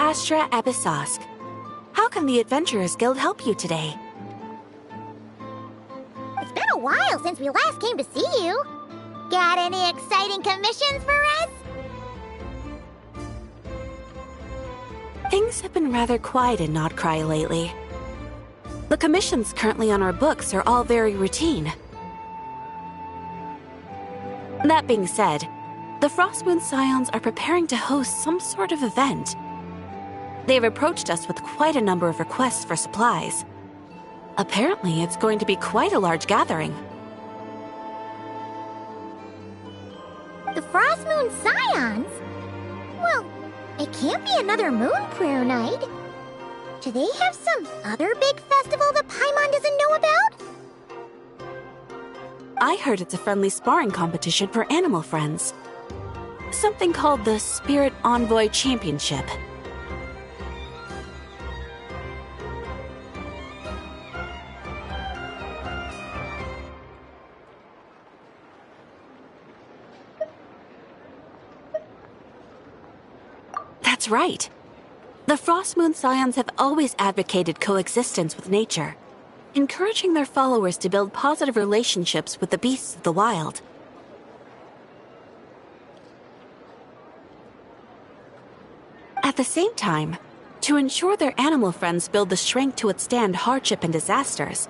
Astra Abyssosque. How can the Adventurers Guild help you today? It's been a while since we last came to see you. Got any exciting commissions for us? Things have been rather quiet in Nodcry lately. The commissions currently on our books are all very routine. That being said, the Frostmoon Scions are preparing to host some sort of event. They've approached us with quite a number of requests for supplies. Apparently, it's going to be quite a large gathering. The Frostmoon Scions? Well, it can't be another Moon Prayer Night. Do they have some other big festival that Paimon doesn't know about? I heard it's a friendly sparring competition for animal friends. Something called the Spirit Envoy Championship. That's right. The Frostmoon Scions have always advocated coexistence with nature, encouraging their followers to build positive relationships with the beasts of the wild. At the same time, to ensure their animal friends build the strength to withstand hardship and disasters,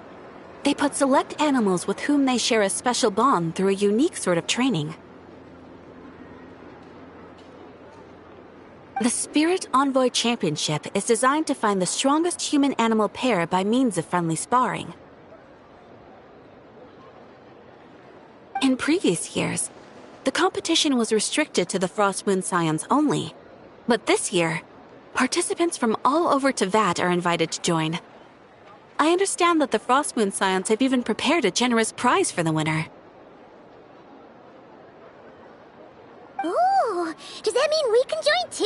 they put select animals with whom they share a special bond through a unique sort of training. The Spirit Envoy Championship is designed to find the strongest human-animal pair by means of friendly sparring. In previous years, the competition was restricted to the Frostmoon Scions only, but this year, participants from all over Teyvat are invited to join. I understand that the Frostmoon Scions have even prepared a generous prize for the winner. Ooh, does that mean we can join too?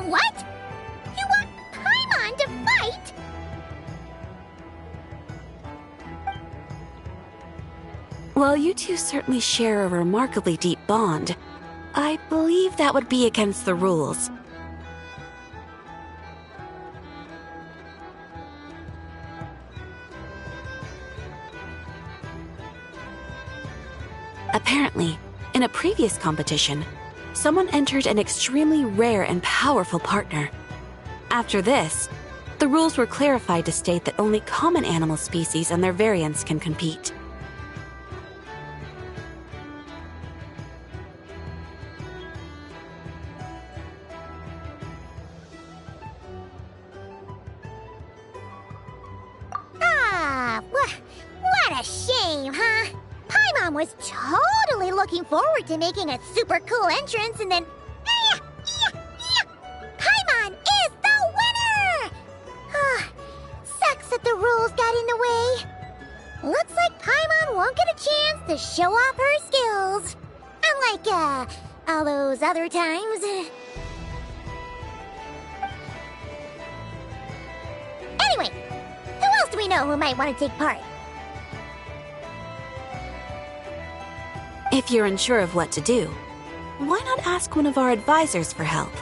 What? You want Paimon to fight? While you two certainly share a remarkably deep bond, I believe that would be against the rules. Apparently, in a previous competition, someone entered an extremely rare and powerful partner. After this, the rules were clarified to state that only common animal species and their variants can compete. What a shame, huh? Paimon was totally looking forward to making a super cool entrance, and then... Paimon is the winner! Sucks that the rules got in the way. Looks like Paimon won't get a chance to show off her skills. Unlike, all those other times. Anyway, who else do we know who might want to take part? If you're unsure of what to do, why not ask one of our advisors for help?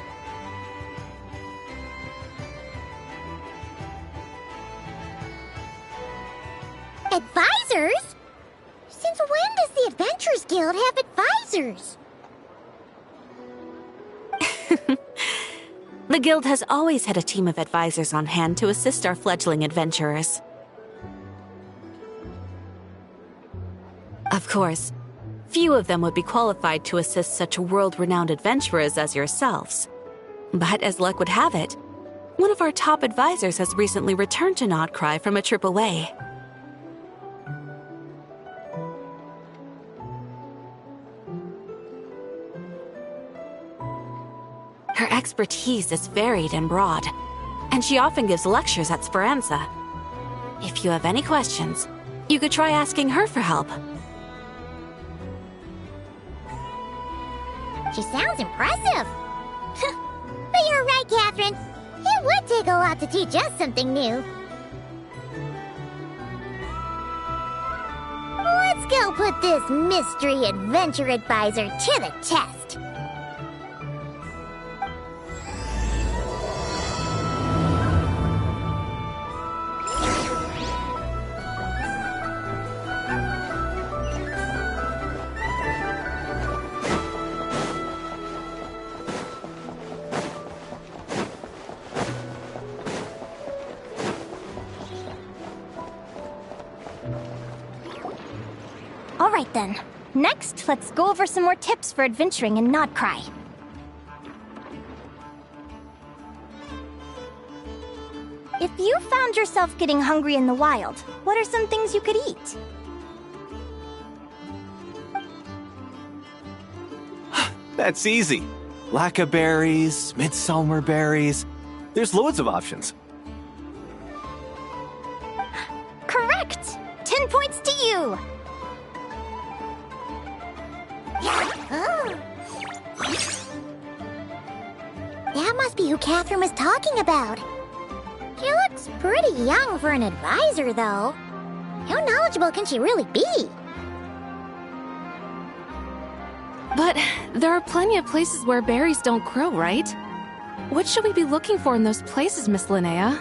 Advisors? Since when does the Adventurers Guild have advisors? The Guild has always had a team of advisors on hand to assist our fledgling adventurers. Of course, few of them would be qualified to assist such world-renowned adventurers as yourselves. But as luck would have it, one of our top advisors has recently returned to Nodcry from a trip away. Her expertise is varied and broad, and she often gives lectures at Speranza. If you have any questions, you could try asking her for help. She sounds impressive. But you're right, Catherine. take a lot to teach us something new. Let's go put this mystery adventure advisor to the test. Alright then. Next, let's go over some more tips for adventuring in Nodcry. If you found yourself getting hungry in the wild, what are some things you could eat? That's easy. Lacca berries, midsummer berries. There's loads of options. Correct! 10 points to you! Oh. That must be who Catherine was talking about. She looks pretty young for an advisor, though. How knowledgeable can she really be? But there are plenty of places where berries don't grow, right? What should we be looking for in those places, Miss Linnea?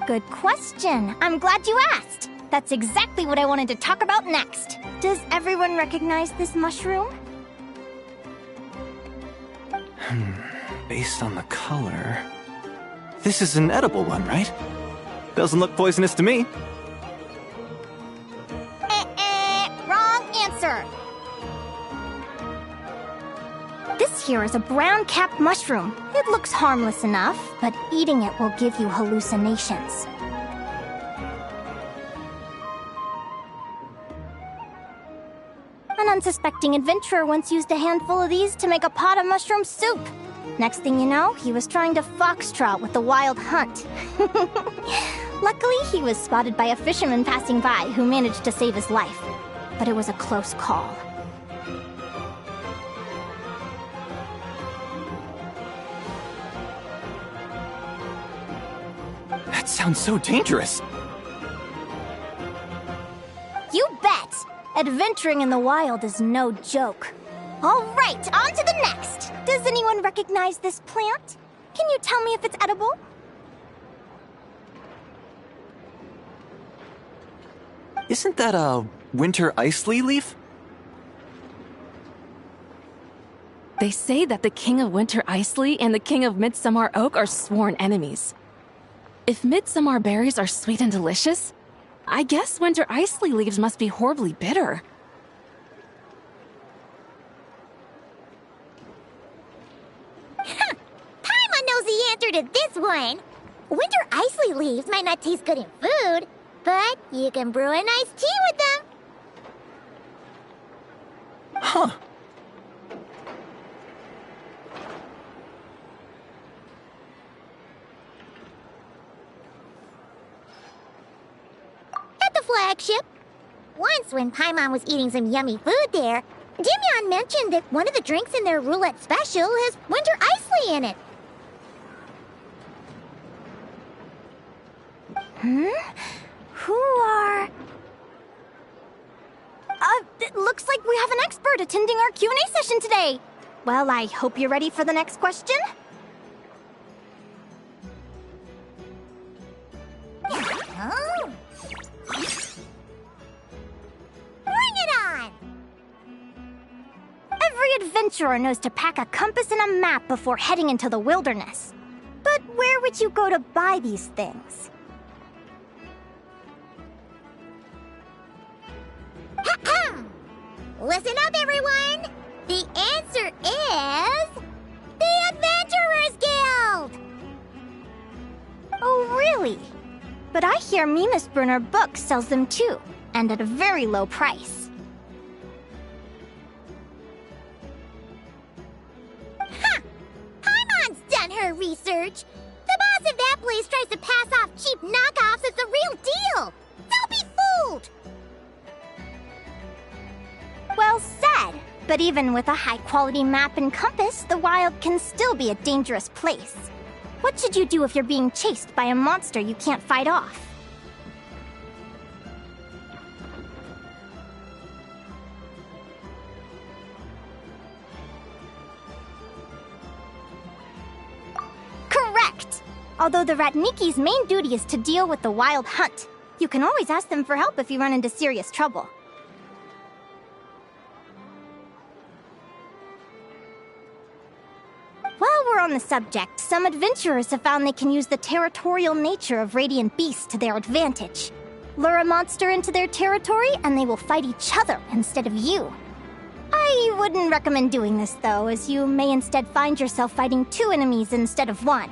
Good question. I'm glad you asked. That's exactly what I wanted to talk about next. Does everyone recognize this mushroom? Based on the color... This is an edible one, right? Doesn't look poisonous to me. Wrong answer. This here is a brown-capped mushroom. It looks harmless enough, but eating it will give you hallucinations. An unsuspecting adventurer once used a handful of these to make a pot of mushroom soup. Next thing you know, he was trying to foxtrot with the wild hunt. Luckily, he was spotted by a fisherman passing by who managed to save his life. But it was a close call. That sounds so dangerous. You bet! Adventuring in the wild is no joke. All right, on to the next. Does anyone recognize this plant? Can you tell me if it's edible? Isn't that a winter ice lily leaf? They say that the King of Winter Isley and the King of Midsummer Oak are sworn enemies. If midsummer berries are sweet and delicious, I guess winter isley leaves must be horribly bitter. Paimon knows the answer to this one. Winter isley leaves might not taste good in food, but you can brew a nice tea with them. Huh. At the flagship. Once when Paimon was eating some yummy food there, Dimyon mentioned that one of the drinks in their roulette special has winter isley in it. Who are... it looks like we have an expert attending our Q&A session today. Well, I hope you're ready for the next question. Oh. Bring it on! Every adventurer knows to pack a compass and a map before heading into the wilderness. But where would you go to buy these things? Listen up, everyone! The answer is... the Adventurers Guild! Oh, really? But I hear Mimas Brunner Books sells them too, and at a very low price. Ha! Paimon's done her research! The boss of that place tries to pass off cheap knockoffs as the real deal! Don't be fooled! Well said. But even with a high-quality map and compass, the wild can still be a dangerous place. What should you do if you're being chased by a monster you can't fight off? Correct! Although the Ratniki's main duty is to deal with the wild hunt, you can always ask them for help if you run into serious trouble. While we're on the subject, some adventurers have found they can use the territorial nature of radiant beasts to their advantage. Lure a monster into their territory, and they will fight each other instead of you. I wouldn't recommend doing this, though, as you may instead find yourself fighting 2 enemies instead of 1.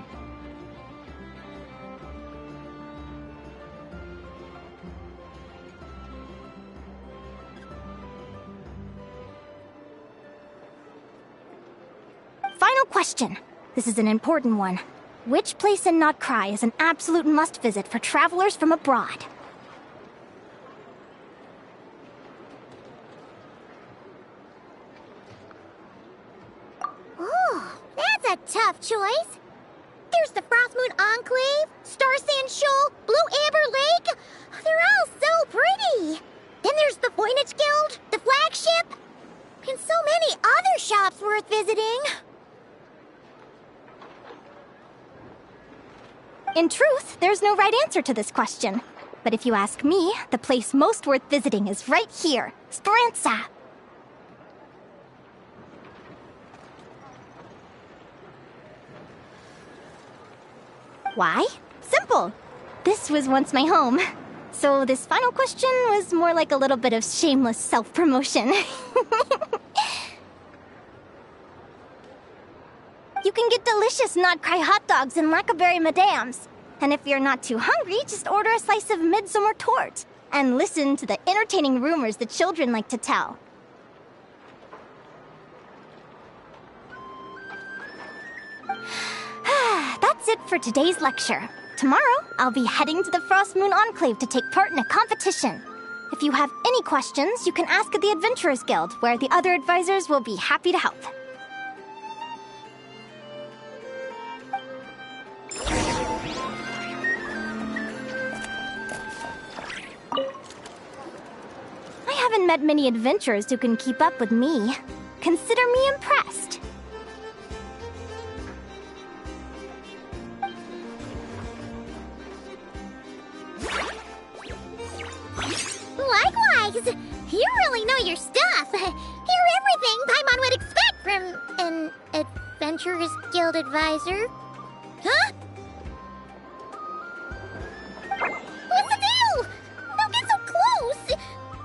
Final question. This is an important one. Which place in Notcry is an absolute must-visit for travelers from abroad? Oh, that's a tough choice. There's the Frostmoon Enclave, Star Sand Shoal, Blue Amber Lake. They're all so pretty. Then there's the Voynich Guild, the flagship, and so many other shops worth visiting. In truth, there's no right answer to this question. But if you ask me, the place most worth visiting is right here, Speranza. Why? Simple. This was once my home. So this final question was more like a little bit of shameless self-promotion. You can get delicious Notcry hot dogs and Lackaberry Madams. And if you're not too hungry, just order a slice of midsummer tort. And listen to the entertaining rumors the children like to tell. That's it for today's lecture. Tomorrow, I'll be heading to the Frostmoon Enclave to take part in a competition. If you have any questions, you can ask at the Adventurers Guild, where the other advisors will be happy to help. I haven't met many adventurers who can keep up with me. Consider me impressed. Likewise! You really know your stuff. You're everything Paimon would expect from an Adventurers Guild advisor. Huh? What's the deal? Don't get so close!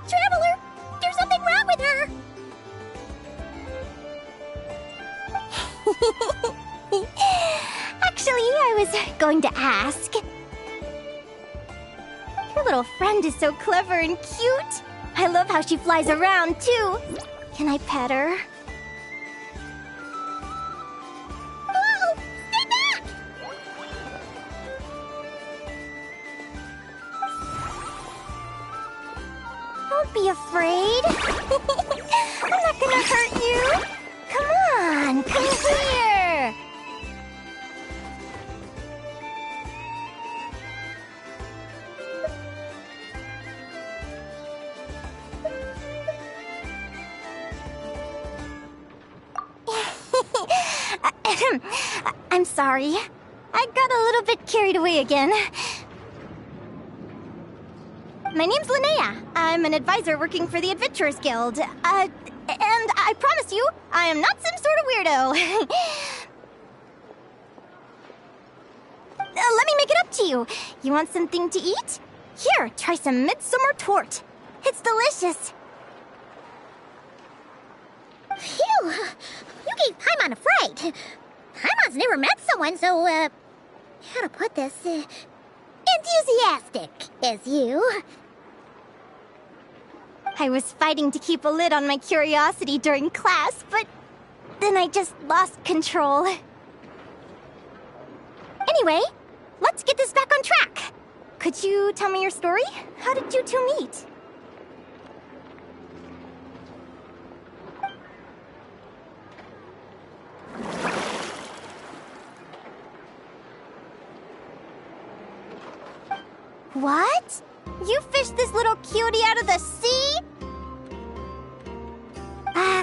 Traveler, there's something wrong with her! Actually, I was going to ask. Your little friend is so clever and cute. I love how she flies around, too. Can I pet her? Whoa! Stay back! Don't be afraid. I'm not gonna hurt you. Come on, come here. I'm sorry. I got a little bit carried away again. My name's Linnea. I'm an advisor working for the Adventurers Guild. And I promise you, I am not some sort of weirdo. Let me make it up to you. You want something to eat? Here, try some midsummer tort. It's delicious. Phew! You gave Paimon a fright. Paimon's never met someone so, how to put this, enthusiastic as you. I was fighting to keep a lid on my curiosity during class, but then I just lost control. Anyway, let's get this back on track. Could you tell me your story? How did you two meet? What? You fished this little cutie out of the sea?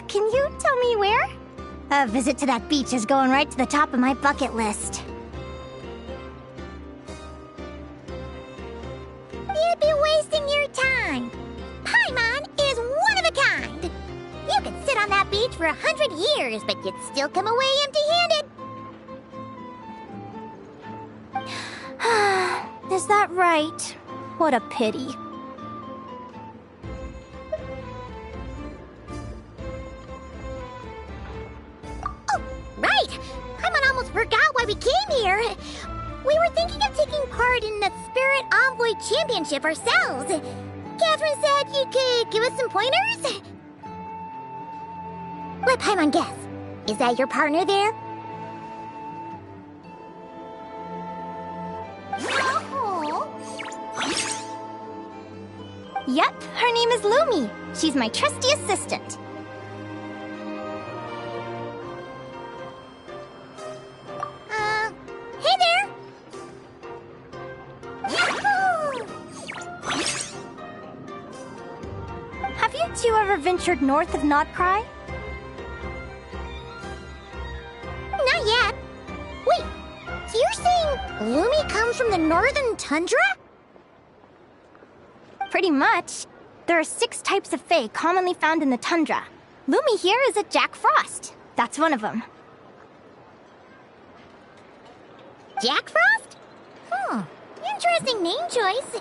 Can you tell me where? A visit to that beach is going right to the top of my bucket list. You'd be wasting your time. Paimon is one of a kind. You could sit on that beach for 100 years, but you'd still come away empty-handed. Is that right? What a pity. Oh, right! Paimon almost forgot why we came here. We were thinking of taking part in the Spirit Envoy Championship ourselves. Catherine said you could give us some pointers? Let Paimon guess. Is that your partner there? Yep, her name is Lumi. She's my trusty assistant. Hey there! Yahoo! Have you two ever ventured north of Notcry? Not yet. Wait, so you're saying Lumi comes from the northern tundra? Pretty much. There are 6 types of Fae commonly found in the tundra. Lumi here is a Jack Frost. That's one of them. Jack Frost? Interesting name choice.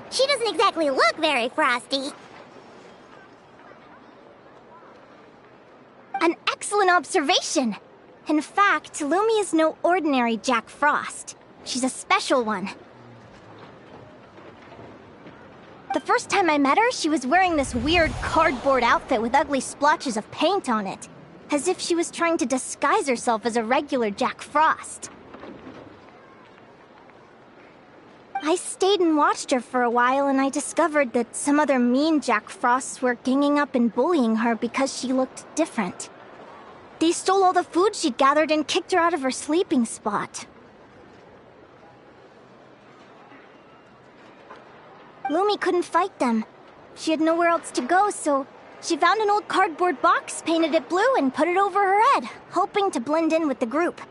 She doesn't exactly look very frosty. An excellent observation! In fact, Lumi is no ordinary Jack Frost. She's a special one. The first time I met her, she was wearing this weird cardboard outfit with ugly splotches of paint on it, as if she was trying to disguise herself as a regular Jack Frost. I stayed and watched her for a while, and I discovered that some other mean Jack Frosts were ganging up and bullying her because she looked different. They stole all the food she'd gathered and kicked her out of her sleeping spot. Lumi couldn't fight them. She had nowhere else to go, so she found an old cardboard box, painted it blue, and put it over her head, hoping to blend in with the group.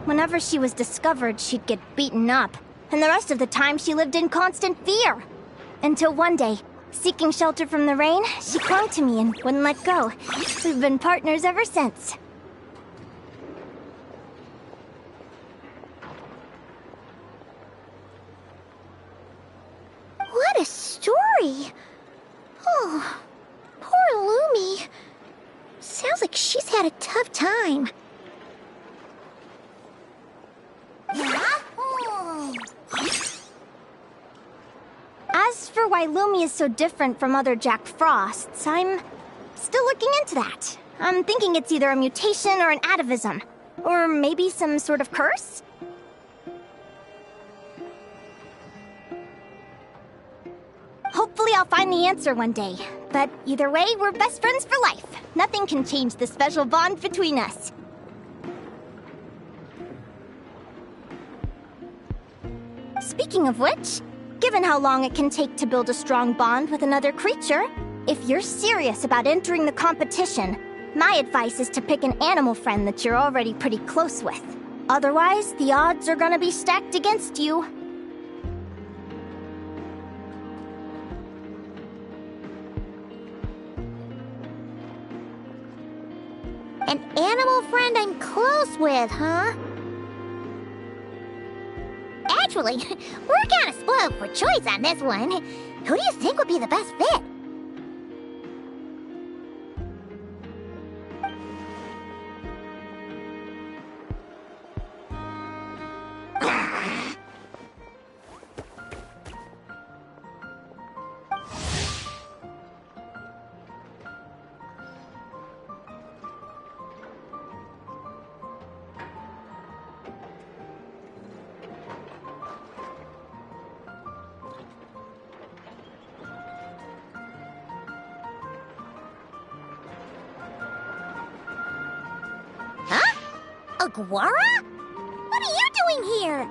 Whenever she was discovered, she'd get beaten up, and the rest of the time she lived in constant fear. Until one day, seeking shelter from the rain, she clung to me and wouldn't let go. We've been partners ever since. What a story! Oh, poor Lumi. Sounds like she's had a tough time. As for why Lumi is so different from other Jack Frosts, I'm still looking into that. I'm thinking it's either a mutation or an atavism. Or maybe some sort of curse? Hopefully I'll find the answer one day. But either way, we're best friends for life. Nothing can change the special bond between us. Speaking of which, given how long it can take to build a strong bond with another creature, if you're serious about entering the competition, my advice is to pick an animal friend that you're already pretty close with. Otherwise, the odds are gonna be stacked against you. An animal friend I'm close with, huh? Actually, we're kinda spoiled for choice on this one. Who do you think would be the best fit? Aguara? What are you doing here?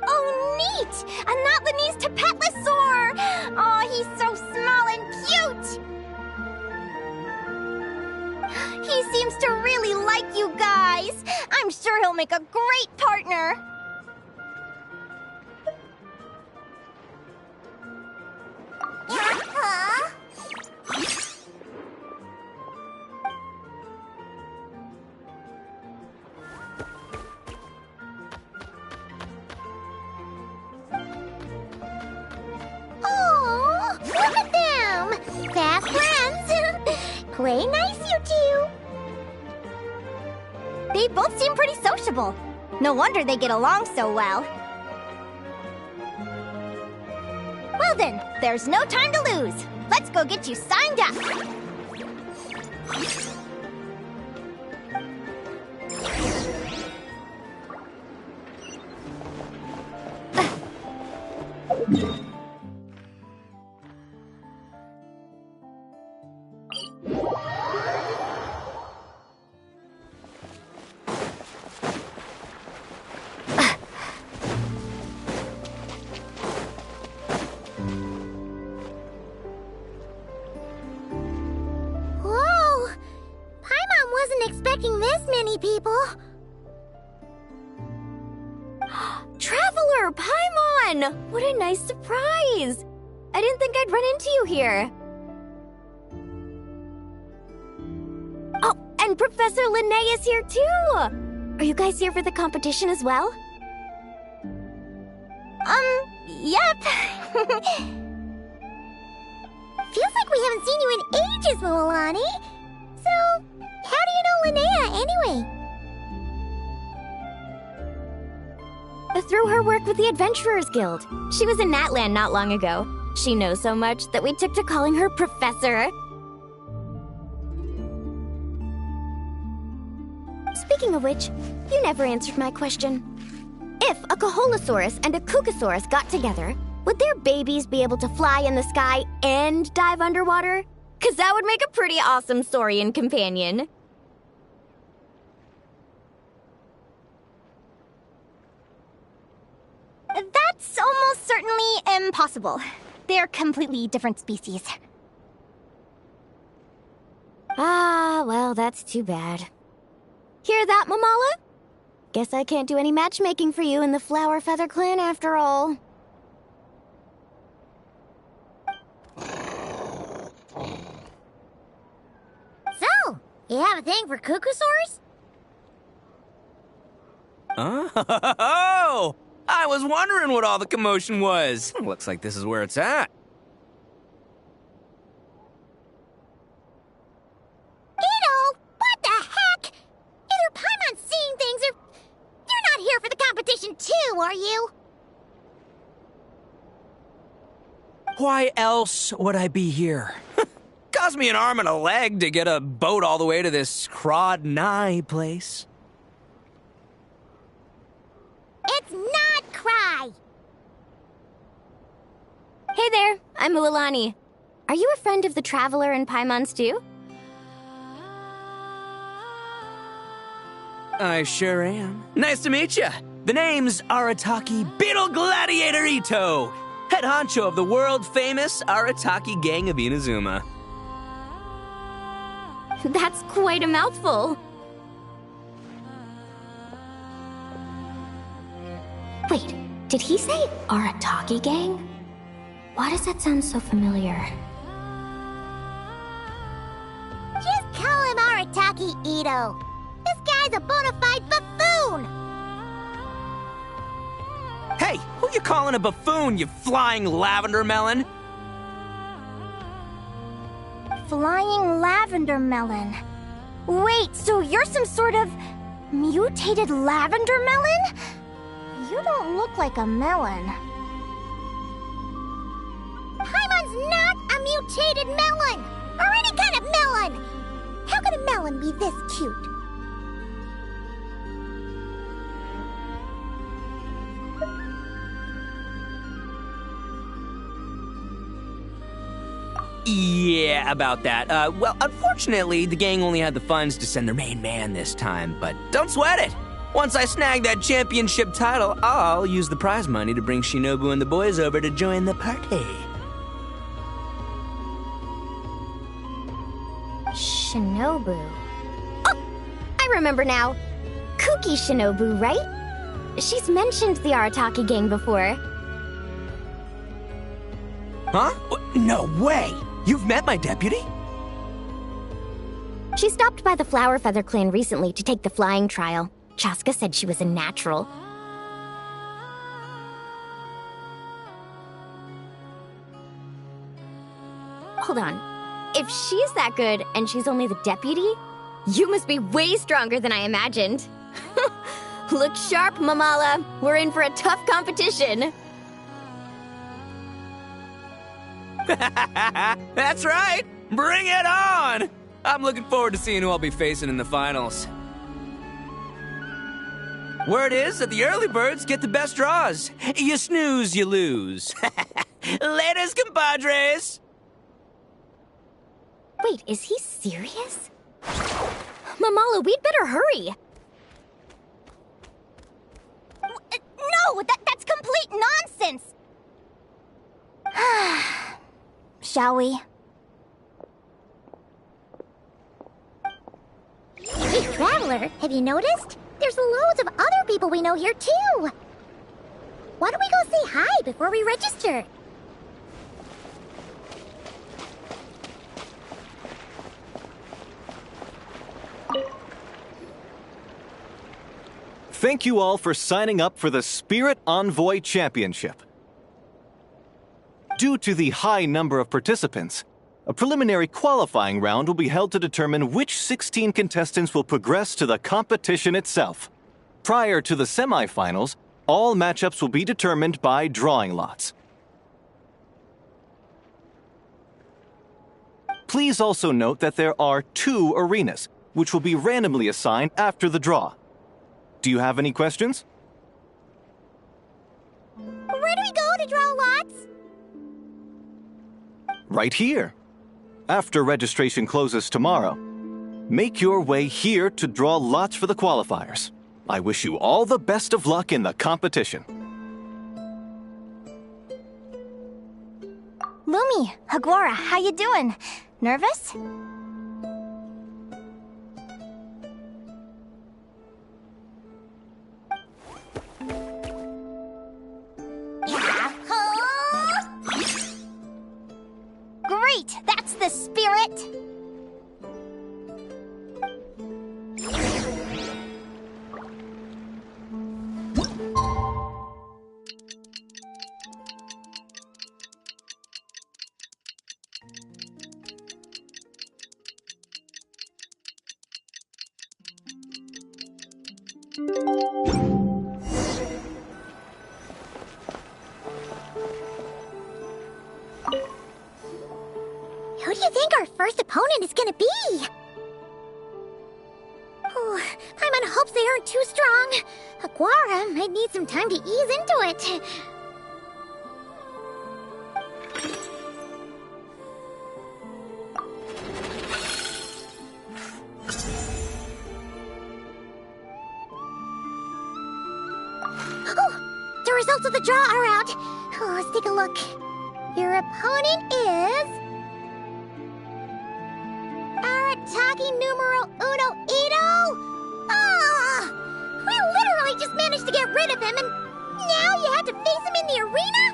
Oh, neat! A Notlanese Tapetlosaur! Oh, he's so small and cute! He seems to really like you guys. I'm sure he'll make a great partner. Huh? Oh, look at them! Fast friends! Play nice, you two! They both seem pretty sociable. No wonder they get along so well. Well then, there's no time to lose. Let's go get you signed up. Whoa! Paimon wasn't expecting this many people. Traveler, Paimon! What a nice surprise! I didn't think I'd run into you here. Oh, and Professor Linnae is here too! Are you guys here for the competition as well? Yep. Feels like we haven't seen you in ages, Moalani. So, how do you know Linnea anyway? Through her work with the Adventurers Guild. She was in Natland not long ago. She knows so much that we took to calling her Professor. Speaking of which, you never answered my question. If a Caholosaurus and a Kookasaurus got together, would their babies be able to fly in the sky and dive underwater? 'Cause that would make a pretty awesome saurian companion. That's almost certainly impossible. They're completely different species. Ah, well, that's too bad. Hear that, Mamala? Guess I can't do any matchmaking for you in the Flower Feather Clan after all. So, you have a thing for Kookasaurs? Oh! I was wondering what all the commotion was. Looks like this is where it's at. Ito, what the heck? Either Paimon's seeing things or... You're not here for the competition too, are you? Why else would I be here? Cost me an arm and a leg to get a boat all the way to this Crod Nye place. It's not Cry. Hey there, I'm Ualani. Are you a friend of the Traveler and Paimon's too? I sure am. Nice to meet you. The name's Arataki Beetle Gladiator Ito, head honcho of the world-famous Arataki gang of Inazuma. That's quite a mouthful. Wait, did he say Arataki gang? Why does that sound so familiar? Just call him Arataki Ito. This guy's a bona fide buffoon. Hey, who you calling a buffoon, you flying lavender melon? Flying lavender melon. Wait, so you're some sort of mutated lavender melon? You don't look like a melon. Paimon's not a mutated melon, or any kind of melon. How could a melon be this cute? Yeah, about that. Well, unfortunately, the gang only had the funds to send their main man this time, but don't sweat it. Once I snag that championship title, I'll use the prize money to bring Shinobu and the boys over to join the party. Shinobu. Oh, I remember now. Kuki Shinobu, right? She's mentioned the Arataki gang before. Huh? No way! You've met my deputy? She stopped by the Flower Feather clan recently to take the flying trial. Chaska said she was a natural. Hold on. If she's that good and she's only the deputy, you must be way stronger than I imagined. Look sharp, Mamala. We're in for a tough competition. That's right! Bring it on! I'm looking forward to seeing who I'll be facing in the finals. Word is that the early birds get the best draws. You snooze, you lose. Laters, compadres! Wait, is he serious? Mamala, we'd better hurry. No, that's complete nonsense! Shall we? Hey, Traveler, have you noticed? There's loads of other people we know here, too. Why don't we go say hi before we register? Thank you all for signing up for the Spirit Envoy Championship. Due to the high number of participants, a preliminary qualifying round will be held to determine which 16 contestants will progress to the competition itself. Prior to the semifinals, all matchups will be determined by drawing lots. Please also note that there are 2 arenas, which will be randomly assigned after the draw. Do you have any questions? Where do we go to draw lots? Right here. After registration closes tomorrow, make your way here to draw lots for the qualifiers. I wish you all the best of luck in the competition. Lumi, Hagwara, how you doing? Nervous? Great! That's the spirit! Who do you think our first opponent is gonna be? Oh, Paimon hopes they aren't too strong. Hagwara might need some time to ease into it. Oh, the results of the draw are out. Oh, let's take a look. Your opponent is... Arataki numero uno Ito? Ah! We literally just managed to get rid of him, and now you have to face him in the arena?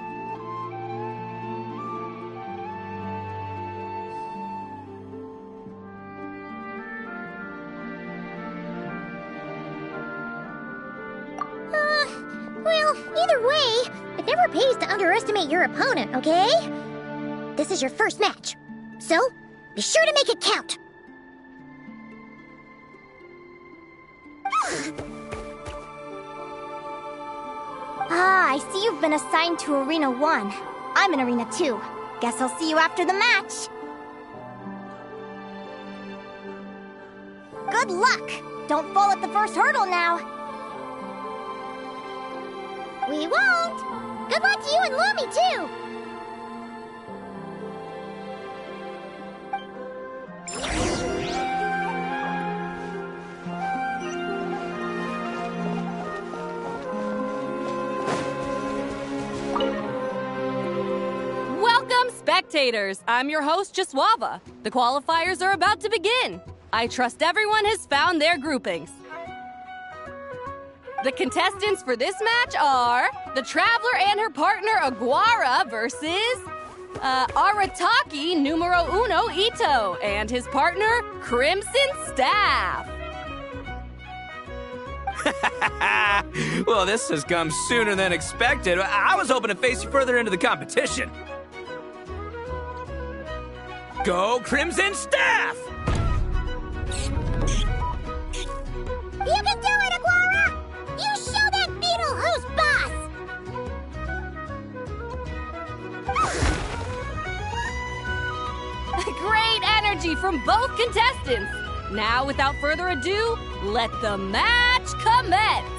Well, either way, it never pays to underestimate your opponent, okay? This is your first match, so be sure to make it count. Ah, I see you've been assigned to Arena 1. I'm in Arena 2. Guess I'll see you after the match. Good luck! Don't fall at the first hurdle now. We won't! Good luck to you and Lumi, too! spectators, I'm your host, Jaswava. The qualifiers are about to begin. I trust everyone has found their groupings. The contestants for this match are the Traveler and her partner Aguara versus Arataki numero uno Ito and his partner Crimson Staff. Well, this has come sooner than expected. I was hoping to face you further into the competition. Go Crimson Staff! You can do it, Aguara! You show that beetle who's boss! Great energy from both contestants. Now, without further ado, let the match commence.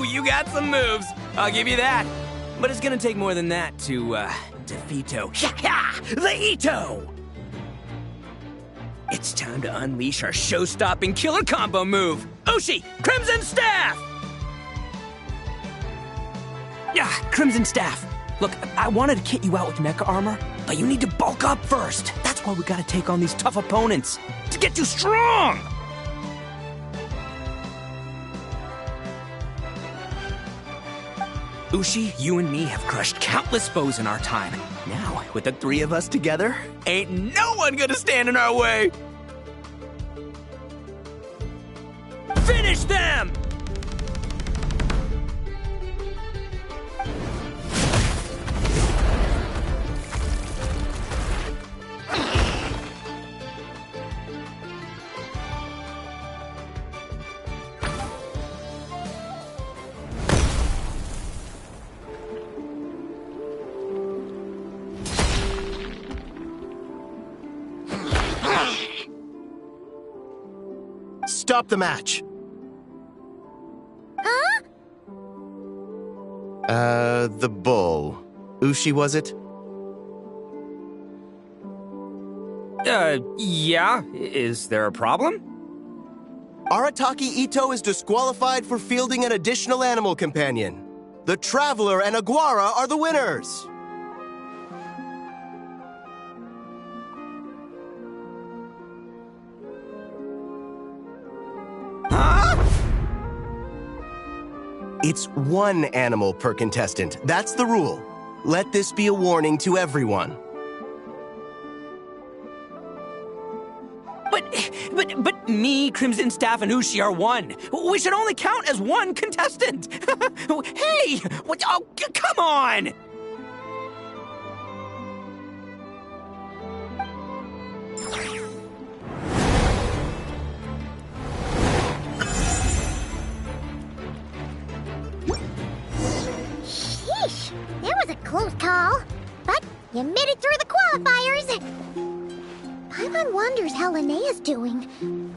You got some moves, I'll give you that. But it's gonna take more than that to, defeat the Ito! It's time to unleash our show-stopping killer combo move, Ushi, Crimson Staff! Yeah, Crimson Staff. Look, I wanted to kit you out with mecha armor, but you need to bulk up first. That's why we gotta take on these tough opponents, to get you strong! Ushi, you and me have crushed countless foes in our time. Now, with the three of us together, ain't no one gonna stand in our way! Finish them! Stop the match. Huh? The bull. Ushi, was it? Yeah? Is there a problem? Arataki Ito is disqualified for fielding an additional animal companion. The Traveler and Aguara are the winners. It's one animal per contestant. That's the rule. Let this be a warning to everyone. But me, Crimson Staff, and Ushi are one. We should only count as one contestant. Hey, what? Oh, come on! Sheesh, that was a close call. But you made it through the qualifiers. Paimon wonders how Linnea's doing.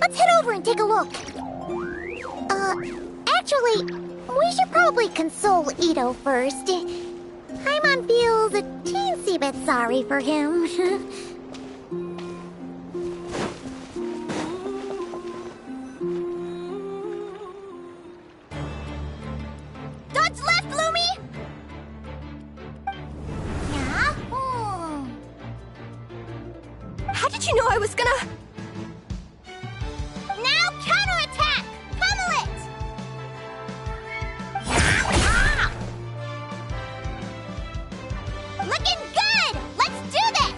Let's head over and take a look. Actually, we should probably console Ito first. Paimon feels a teensy bit sorry for him. Dodge left, Lumi! How did you know I was gonna... Now counterattack! Pummel it! Looking good! Let's do this!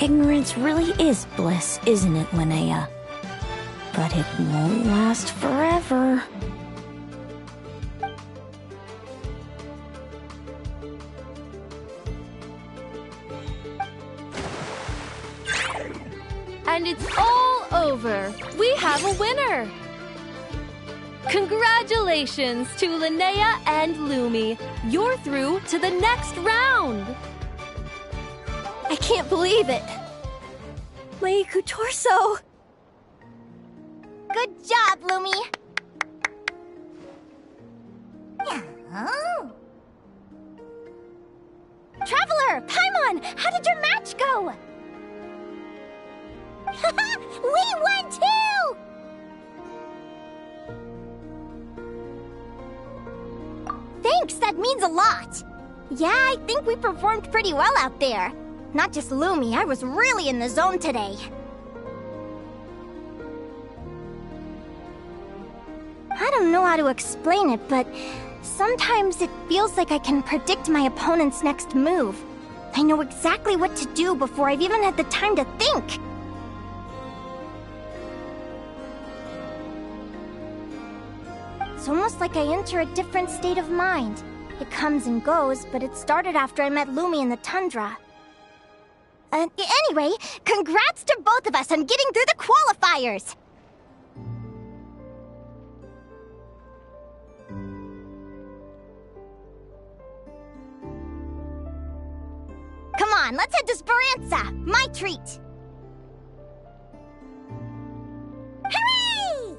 Ignorance really is bliss, isn't it, Linnea? But it won't last forever. And it's all over. We have a winner. Congratulations to Linnea and Lumi. You're through to the next round. I can't believe it. My Iku torso. Good job, Lumi! Oh. Traveler, Paimon, how did your match go? We won too! Thanks, that means a lot. Yeah, I think we performed pretty well out there. Not just Lumi, I was really in the zone today. I don't know how to explain it, but sometimes it feels like I can predict my opponent's next move. I know exactly what to do before I've even had the time to think. It's almost like I enter a different state of mind. It comes and goes, but it started after I met Lumi in the tundra. Anyway, congrats to both of us on getting through the qualifiers! Come on, let's head to Speranza! My treat! Hooray!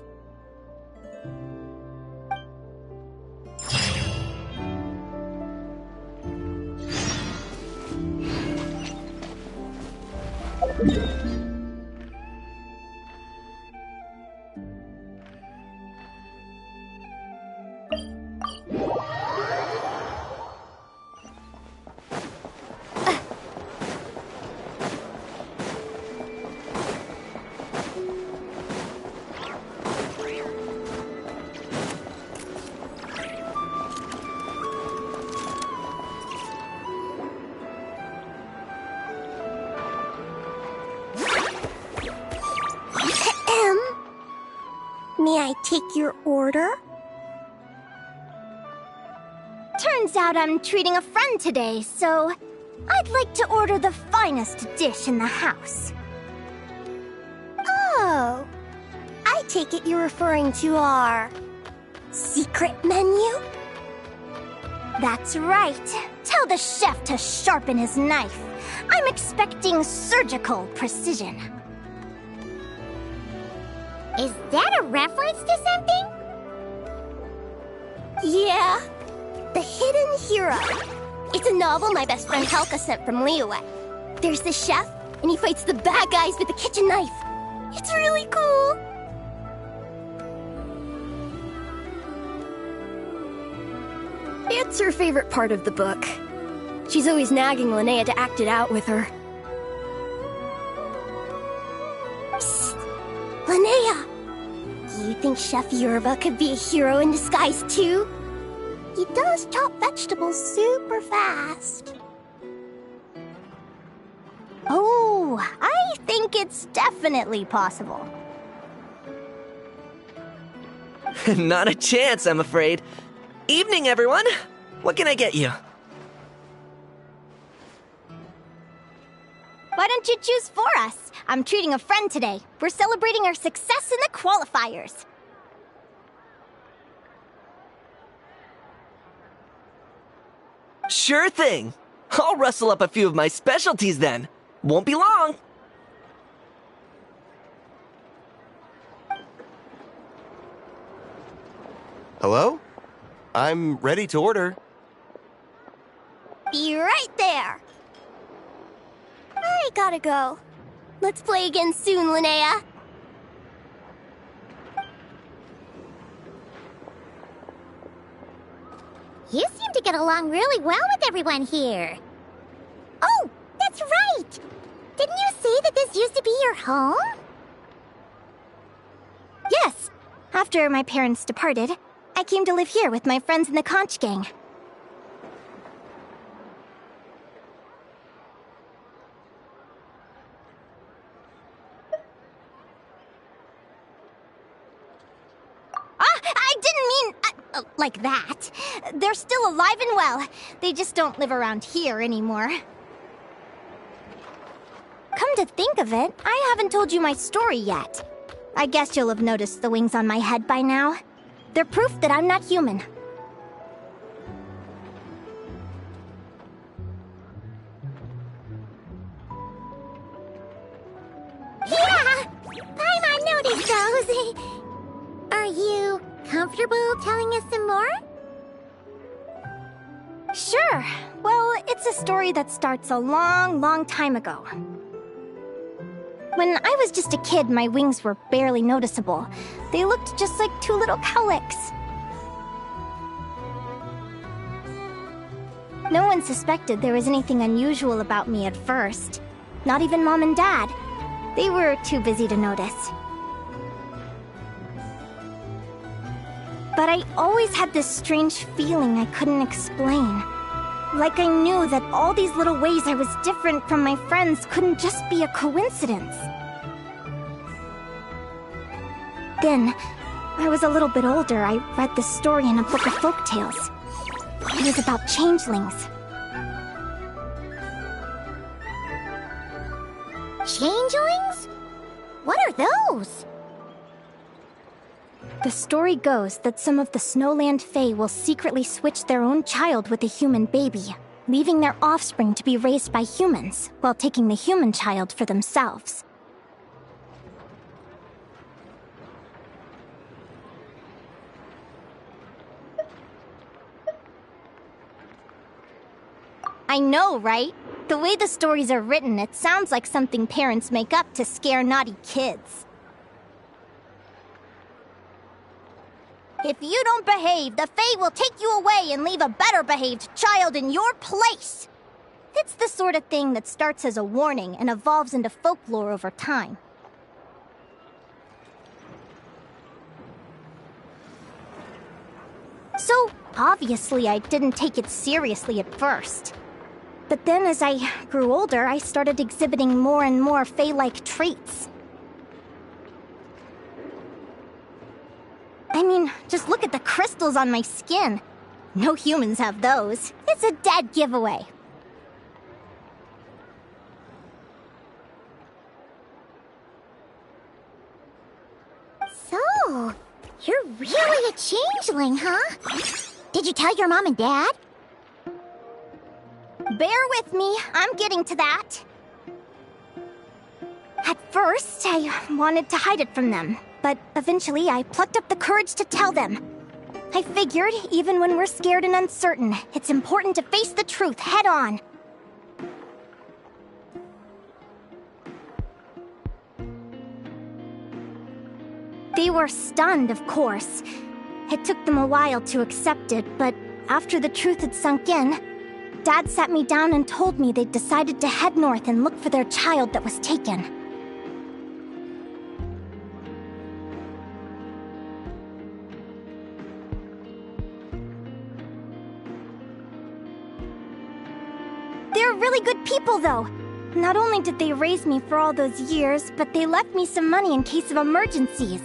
May I take your order? Turns out I'm treating a friend today, so I'd like to order the finest dish in the house. Oh, I take it you're referring to our secret menu? That's right. Tell the chef to sharpen his knife. I'm expecting surgical precision. Is that a reference to something? Yeah. The Hidden Hero. It's a novel my best friend Helka sent from Liyue. There's the chef, and he fights the bad guys with the kitchen knife. It's really cool. It's her favorite part of the book. She's always nagging Linnea to act it out with her. Psst! Linnea! think Chef Yerba could be a hero in disguise too. He does chop vegetables super fast. Oh, I think it's definitely possible. Not a chance, I'm afraid. Evening, everyone. What can I get you? Why don't you choose for us? I'm treating a friend today. We're celebrating our success in the qualifiers. Sure thing. I'll rustle up a few of my specialties then. Won't be long. Hello? I'm ready to order. Be right there. I gotta go. Let's play again soon, Linnea. You seem to get along really well with everyone here. Oh, that's right! Didn't you say that this used to be your home? Yes. After my parents departed, I came to live here with my friends in the conch gang. I didn't mean like that. They're still alive and well. They just don't live around here anymore. Come to think of it, I haven't told you my story yet. I guess you'll have noticed the wings on my head by now. They're proof that I'm not human. Yeah! Paimon noticed those! Are you comfortable telling us some more? Sure. Well, it's a story that starts a long, long time ago. When I was just a kid, my wings were barely noticeable. They looked just like two little cowlicks. No one suspected there was anything unusual about me at first. Not even Mom and Dad. They were too busy to notice. But I always had this strange feeling I couldn't explain. Like I knew that all these little ways I was different from my friends couldn't just be a coincidence. Then, I was a little bit older, I read this story in a book of folktales. It was about changelings. Changelings? What are those? The story goes that some of the Snowland Fae will secretly switch their own child with a human baby, leaving their offspring to be raised by humans, while taking the human child for themselves. I know, right? The way the stories are written, it sounds like something parents make up to scare naughty kids. If you don't behave, the Fae will take you away and leave a better-behaved child in your place. It's the sort of thing that starts as a warning and evolves into folklore over time. So, obviously, I didn't take it seriously at first. But then as I grew older, I started exhibiting more and more Fae-like traits. I mean, just look at the crystals on my skin. No humans have those. It's a dead giveaway. So, you're really a changeling, huh? Did you tell your mom and dad? Bear with me, I'm getting to that. At first, I wanted to hide it from them, but eventually I plucked up the courage to tell them. I figured, even when we're scared and uncertain, it's important to face the truth head on. They were stunned, of course. It took them a while to accept it, but after the truth had sunk in, Dad sat me down and told me they'd decided to head north and look for their child that was taken. They're really good people, though. Not only did they raise me for all those years, but they left me some money in case of emergencies.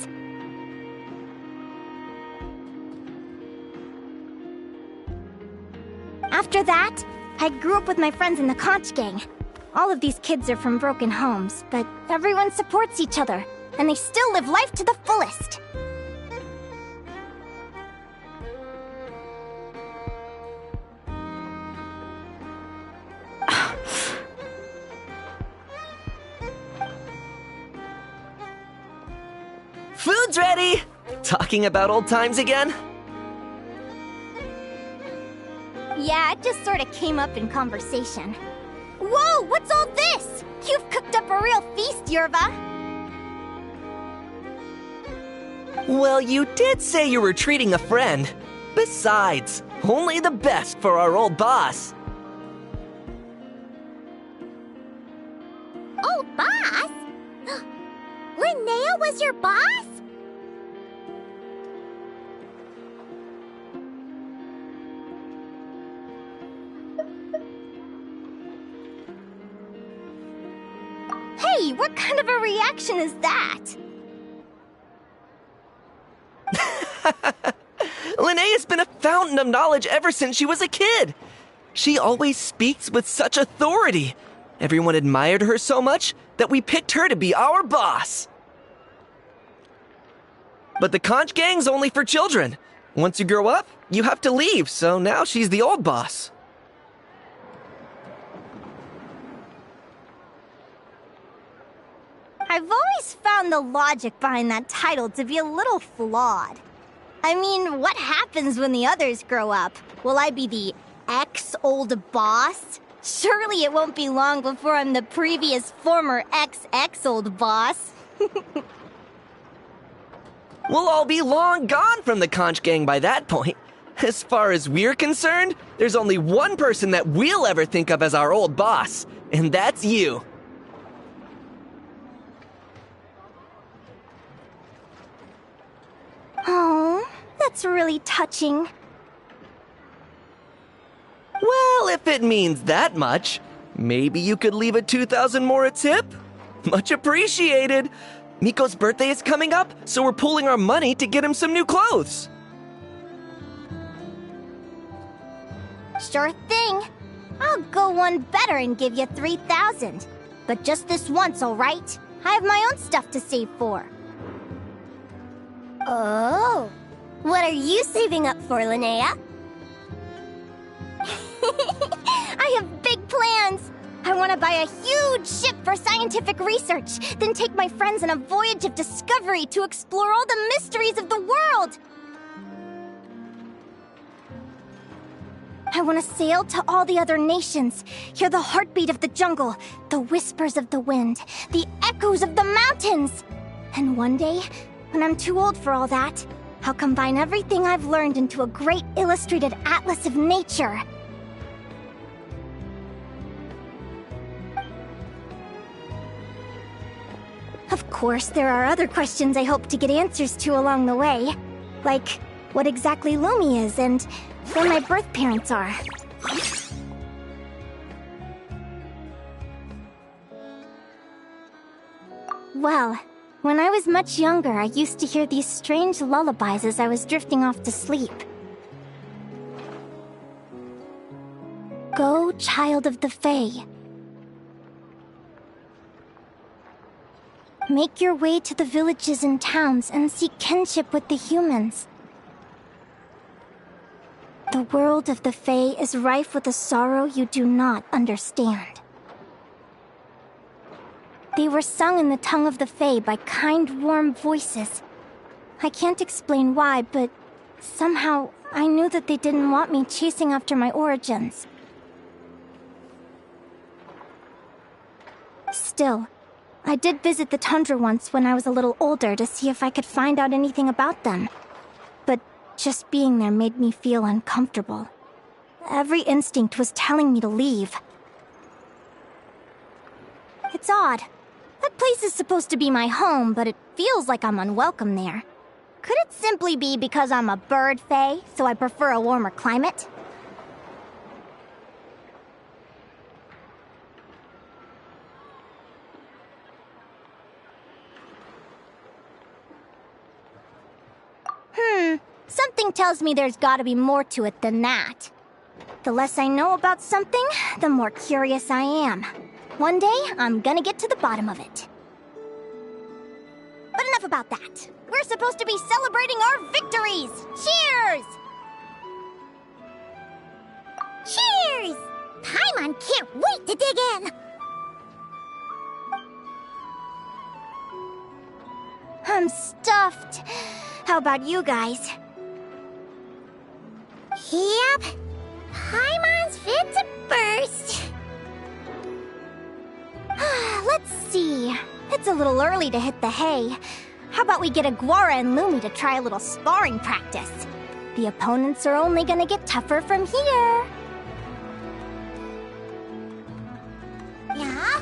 After that, I grew up with my friends in the conch gang. All of these kids are from broken homes, but everyone supports each other, and they still live life to the fullest. Food's ready! Talking about old times again? Yeah, it just sort of came up in conversation. Whoa, what's all this? You've cooked up a real feast, Yerva. Well, you did say you were treating a friend. Besides, only the best for our old boss. Old boss? Linnea was your boss? Hey, what kind of a reaction is that? Linnea's been a fountain of knowledge ever since she was a kid. She always speaks with such authority. Everyone admired her so much that we picked her to be our boss. But the conch gang's only for children. Once you grow up, you have to leave, so now she's the old boss. I've always found the logic behind that title to be a little flawed. I mean, what happens when the others grow up? Will I be the ex-old boss? Surely it won't be long before I'm the previous former ex-old boss. We'll all be long gone from the conch gang by that point. As far as we're concerned, there's only one person that we'll ever think of as our old boss, and that's you. Oh, that's really touching. Well, if it means that much, maybe you could leave a 2,000 more a tip? Much appreciated. Miko's birthday is coming up, so we're pooling our money to get him some new clothes. Sure thing. I'll go one better and give you 3,000. But just this once, all right? I have my own stuff to save for. Oh. What are you saving up for, Linnea? I have big plans. I want to buy a huge ship for scientific research, then take my friends on a voyage of discovery to explore all the mysteries of the world. I want to sail to all the other nations, hear the heartbeat of the jungle, the whispers of the wind, the echoes of the mountains. And one day, when I'm too old for all that, I'll combine everything I've learned into a great illustrated atlas of nature. Of course, there are other questions I hope to get answers to along the way. Like, what exactly Lumi is and where my birth parents are. Well, when I was much younger, I used to hear these strange lullabies as I was drifting off to sleep. Go, child of the Fae. Make your way to the villages and towns and seek kinship with the humans. The world of the Fae is rife with a sorrow you do not understand. They were sung in the tongue of the Fae by kind, warm voices. I can't explain why, but somehow I knew that they didn't want me chasing after my origins. Still, I did visit the tundra once when I was a little older to see if I could find out anything about them. But just being there made me feel uncomfortable. Every instinct was telling me to leave. It's odd. That place is supposed to be my home, but it feels like I'm unwelcome there. Could it simply be because I'm a bird fae, so I prefer a warmer climate? Something tells me there's gotta be more to it than that. The less I know about something, the more curious I am. One day, I'm gonna get to the bottom of it. But enough about that. We're supposed to be celebrating our victories! Cheers! Cheers! Paimon can't wait to dig in! I'm stuffed. How about you guys? Yep. Paimon's fit to burst. Let's see. It's a little early to hit the hay. How about we get Aguara and Lumi to try a little sparring practice? The opponents are only gonna get tougher from here. Yeah?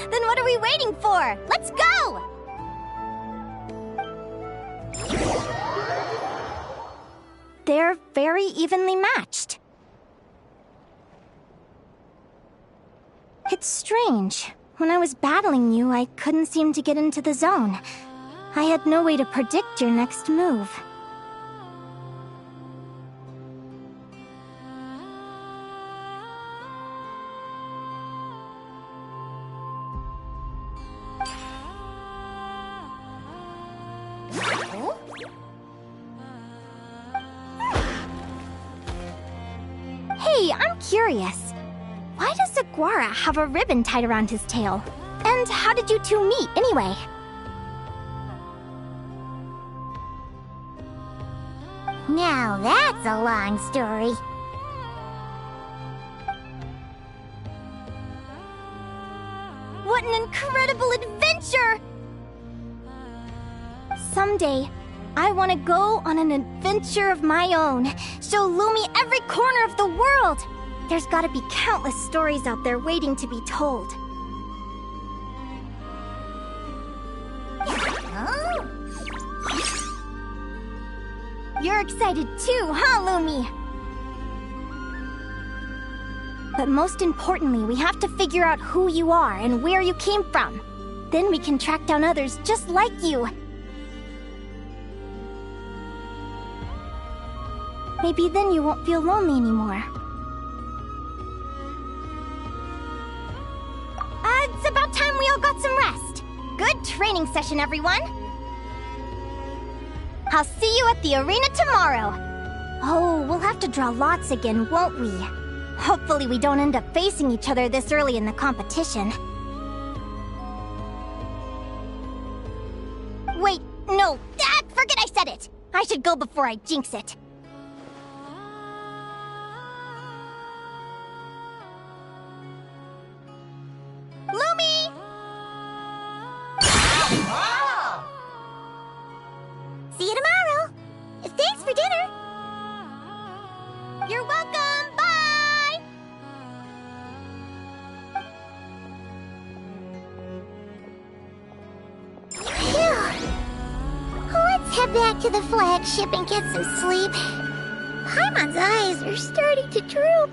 Then what are we waiting for? Let's go! They're very evenly matched. It's strange. When I was battling you, I couldn't seem to get into the zone. I had no way to predict your next move. Hey, I'm curious. Why does Aguara have a ribbon tied around his tail? And how did you two meet, anyway? Now that's a long story. What an incredible adventure! Someday, I want to go on an adventure of my own. Show Lumi every corner of the world. There's gotta be countless stories out there waiting to be told. You're excited too, huh, Lumi? But most importantly, we have to figure out who you are and where you came from. Then we can track down others just like you. Maybe then you won't feel lonely anymore. It's about time we all got some rest. Good training session, everyone. I'll see you at the arena tomorrow. Oh, we'll have to draw lots again, won't we? Hopefully we don't end up facing each other this early in the competition. Wait, no! Forget I said it! I should go before I jinx it. Lumi! See you tomorrow. Thanks for dinner. You're welcome! Bye! Phew. Let's head back to the flagship and get some sleep. Paimon's eyes are starting to droop.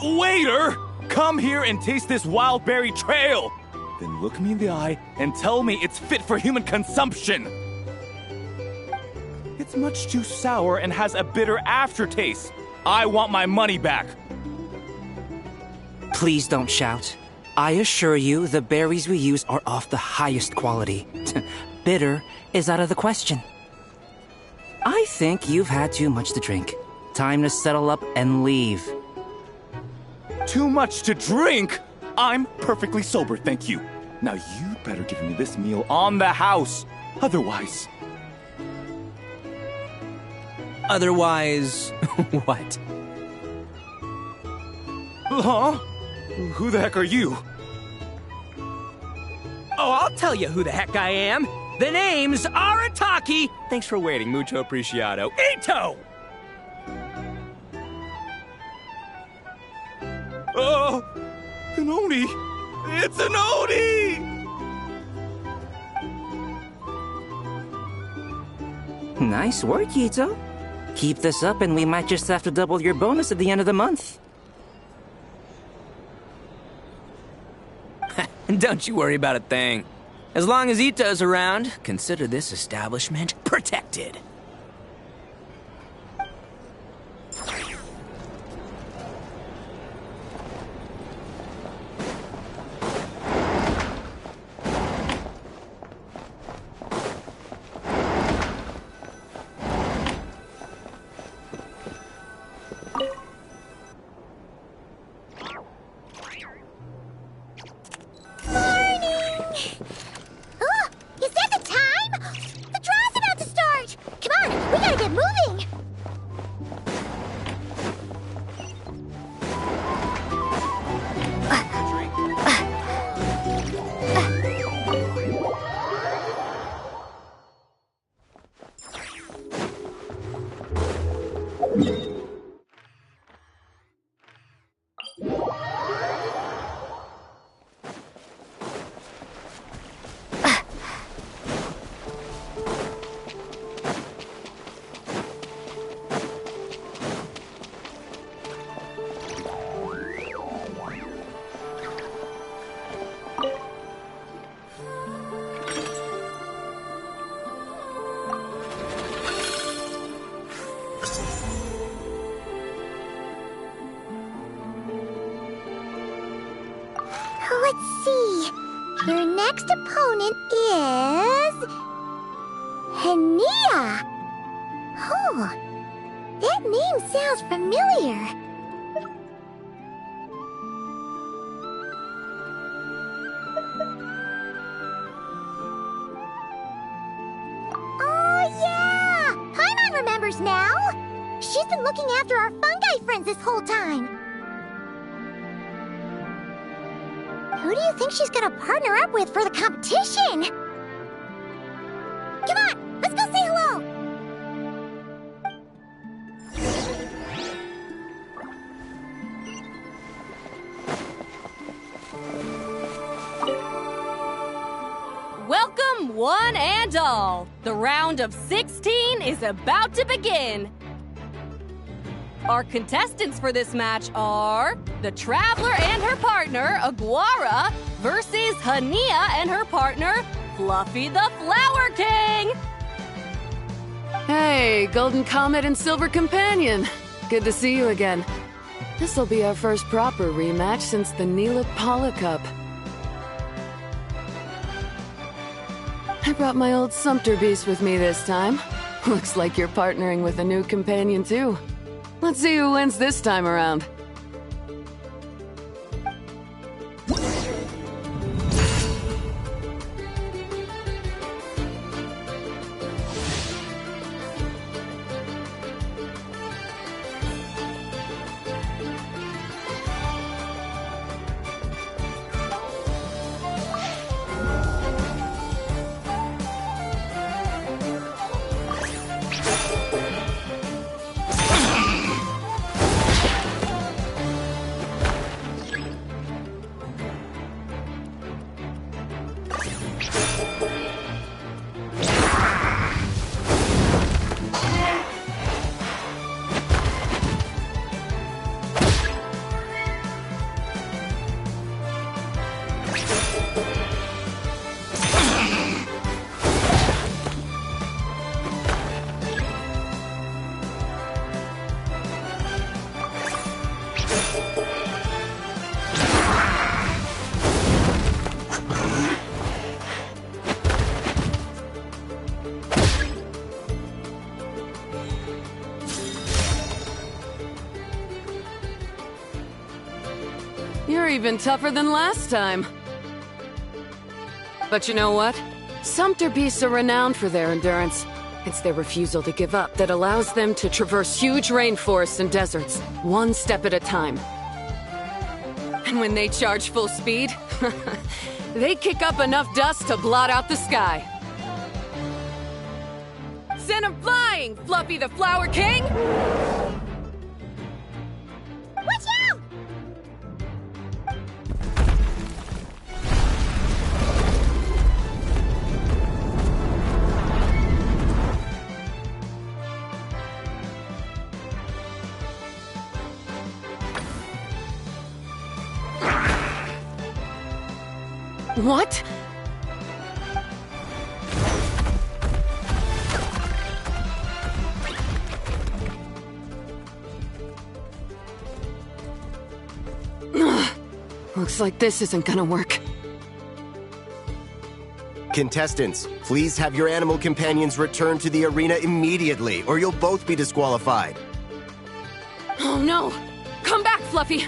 Waiter! Come here and taste this wild berry trail! Then look me in the eye and tell me it's fit for human consumption! It's much too sour and has a bitter aftertaste. I want my money back! Please don't shout. I assure you, the berries we use are of the highest quality. Bitter is out of the question. I think you've had too much to drink. Time to settle up and leave. Too much to drink? I'm perfectly sober, thank you. Now you better give me this meal on the house. Otherwise... Otherwise, what? Huh? Who the heck are you? Oh, I'll tell you who the heck I am. The name's Arataki. Thanks for waiting, mucho apreciado. Ito! Oh, an Oni! It's an Oni! Nice work, Ito. Keep this up and we might just have to double your bonus at the end of the month. Don't you worry about a thing. As long as Ito's around, consider this establishment protected. Let's see. Your next opponent is... Hania. Oh, that name sounds familiar. Oh, yeah! Paimon remembers now. She's been looking after our fungi friends this whole time. Who do you think she's gonna partner up with for the competition? Come on, let's go say hello! Welcome, one and all. The round of 16 is about to begin. Our contestants for this match are the Traveler and her partner, Aguara, versus Hania and her partner, Fluffy the Flower King. Hey, Golden Comet and Silver Companion. Good to see you again. This'll be our first proper rematch since the Neela Paula Cup. I brought my old Sumpter Beast with me this time. Looks like you're partnering with a new companion too. Let's see who wins this time around. You're even tougher than last time. But you know what? Sumpter beasts are renowned for their endurance. It's their refusal to give up that allows them to traverse huge rainforests and deserts, one step at a time. And when they charge full speed, they kick up enough dust to blot out the sky. Send 'em flying, Fluffy the Flower King! Watch out! What? Looks like this isn't gonna work. Contestants, please have your animal companions return to the arena immediately, or you'll both be disqualified. Oh no! Come back, Fluffy!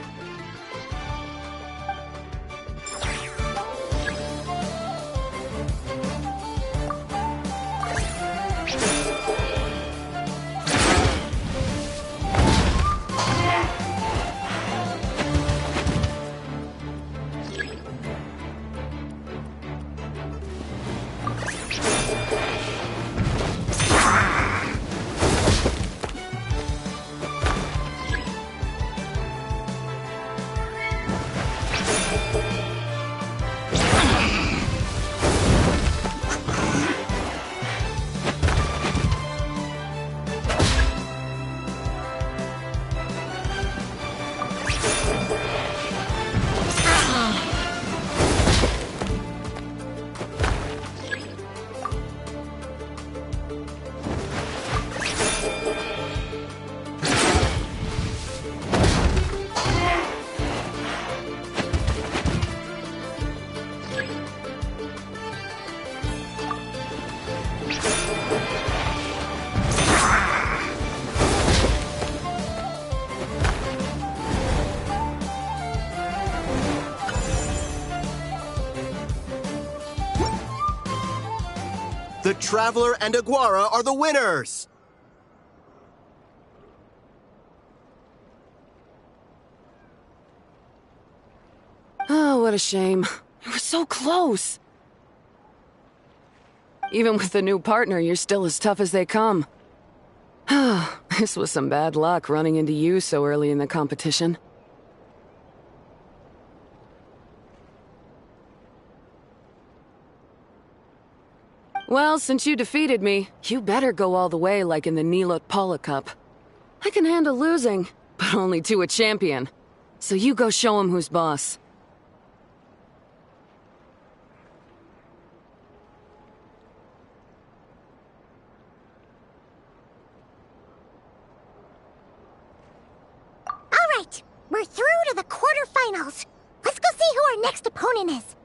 The Traveler and Aguara are the winners! Oh, what a shame. You were so close. Even with the new partner, you're still as tough as they come. This was some bad luck running into you so early in the competition. Well, since you defeated me, you better go all the way like in the Nilot Paula Cup. I can handle losing, but only to a champion. So you go show him who's boss. All right, we're through to the quarterfinals. Let's go see who our next opponent is.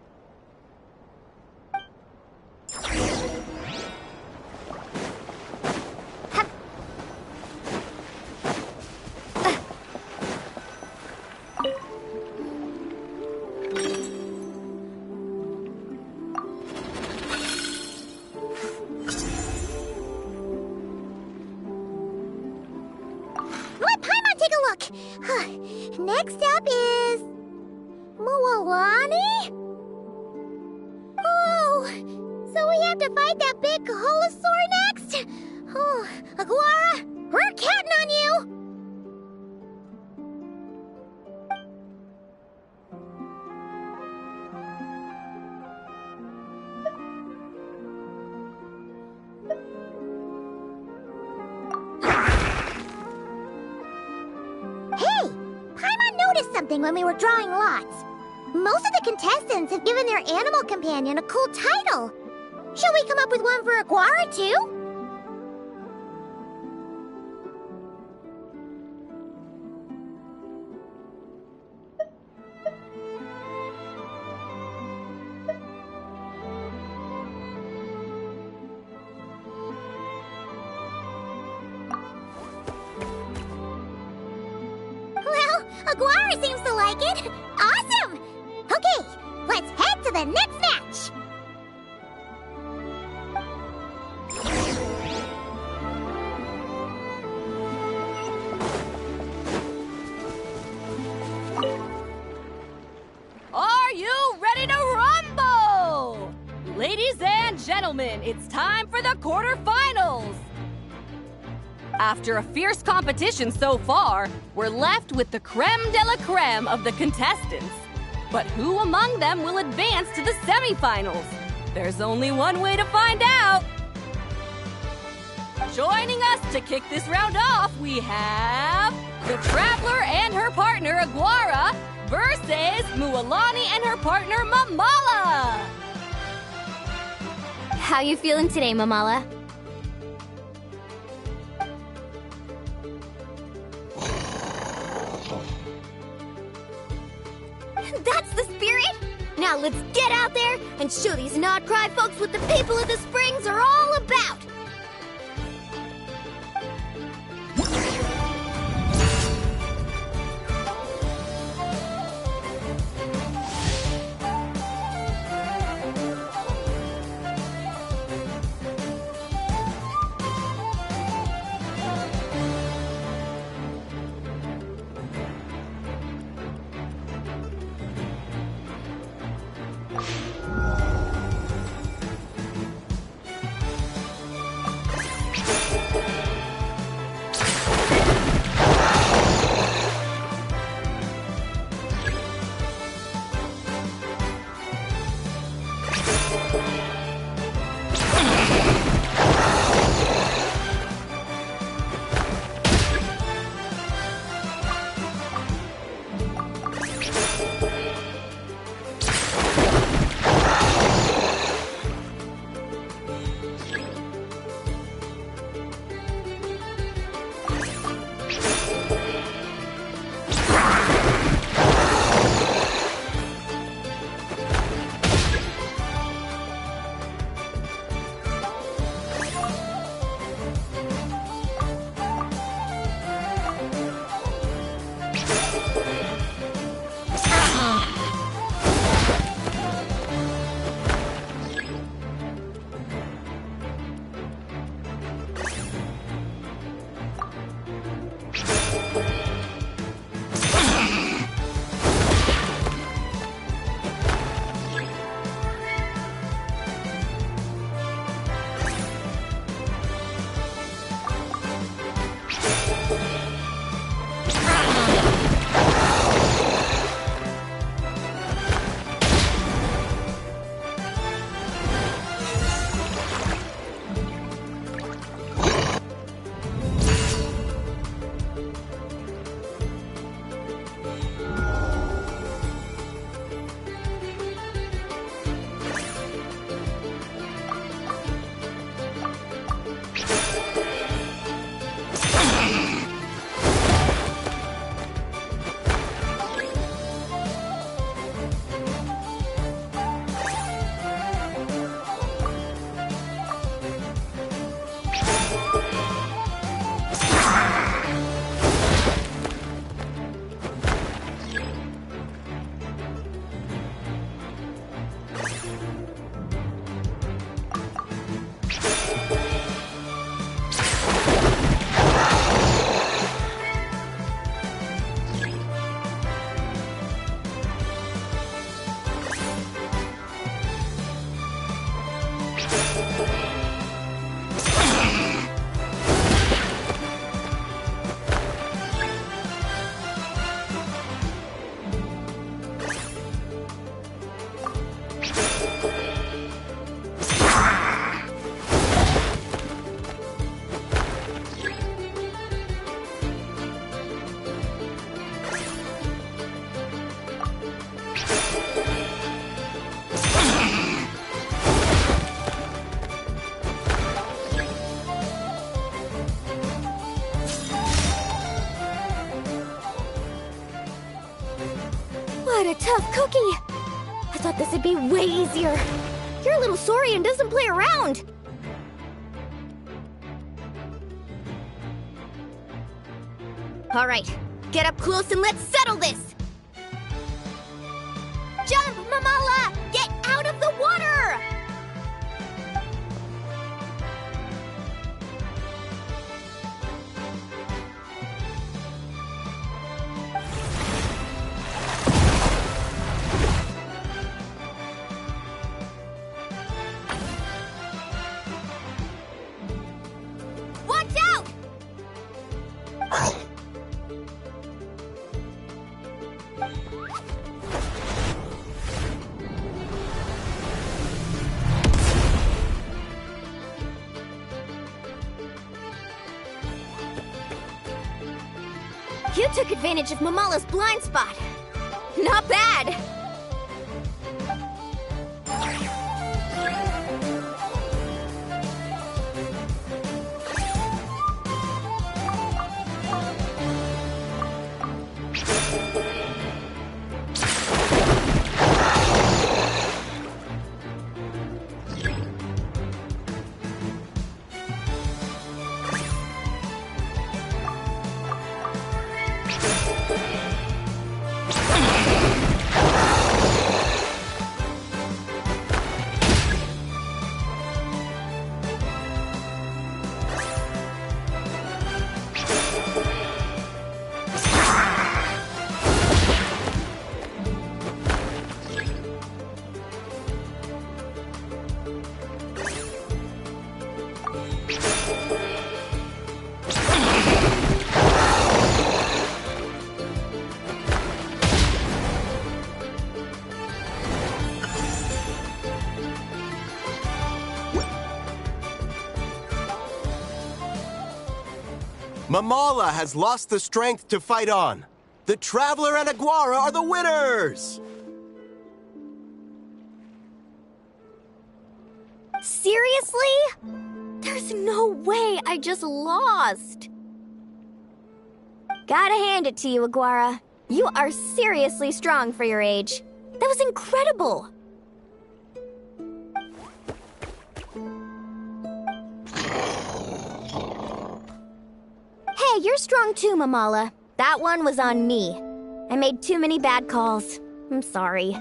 Let Paimon take a look. Next up is Mualani? Oh, so we have to fight that big Holosaur next? Oh, Aguara, we're counting on you! Hey, Paimon noticed something when we were drawing lots. Most of the contestants have given their animal companion a cool title. Shall we come up with one for Aguara, too? Well, Aguara seems to like it. Awesome! Okay, let's head to the next match! Are you ready to rumble? Ladies and gentlemen, it's time for the quarterfinals! After a fierce competition so far, we're left with the creme de la creme of the contestants. But who among them will advance to the semifinals? There's only one way to find out! Joining us to kick this round off, we have the Traveler and her partner Aguara versus Mualani and her partner Mamala! How you feeling today, Mamala? That's the spirit! Now let's get out there and show these Nodcry folks what the people of the Springs are all about! What a tough cookie! I thought this would be way easier. You're a little sorry and doesn't play around. All right, get up close and let's settle this! Jump! You took advantage of Mamala's blind spot. Not bad. Mamala has lost the strength to fight on. The Traveler and Aguara are the winners! Seriously? There's no way I just lost. Gotta hand it to you, Aguara. You are seriously strong for your age. That was incredible. Hey, you're strong too, Mamala. That one was on me. I made too many bad calls. I'm sorry.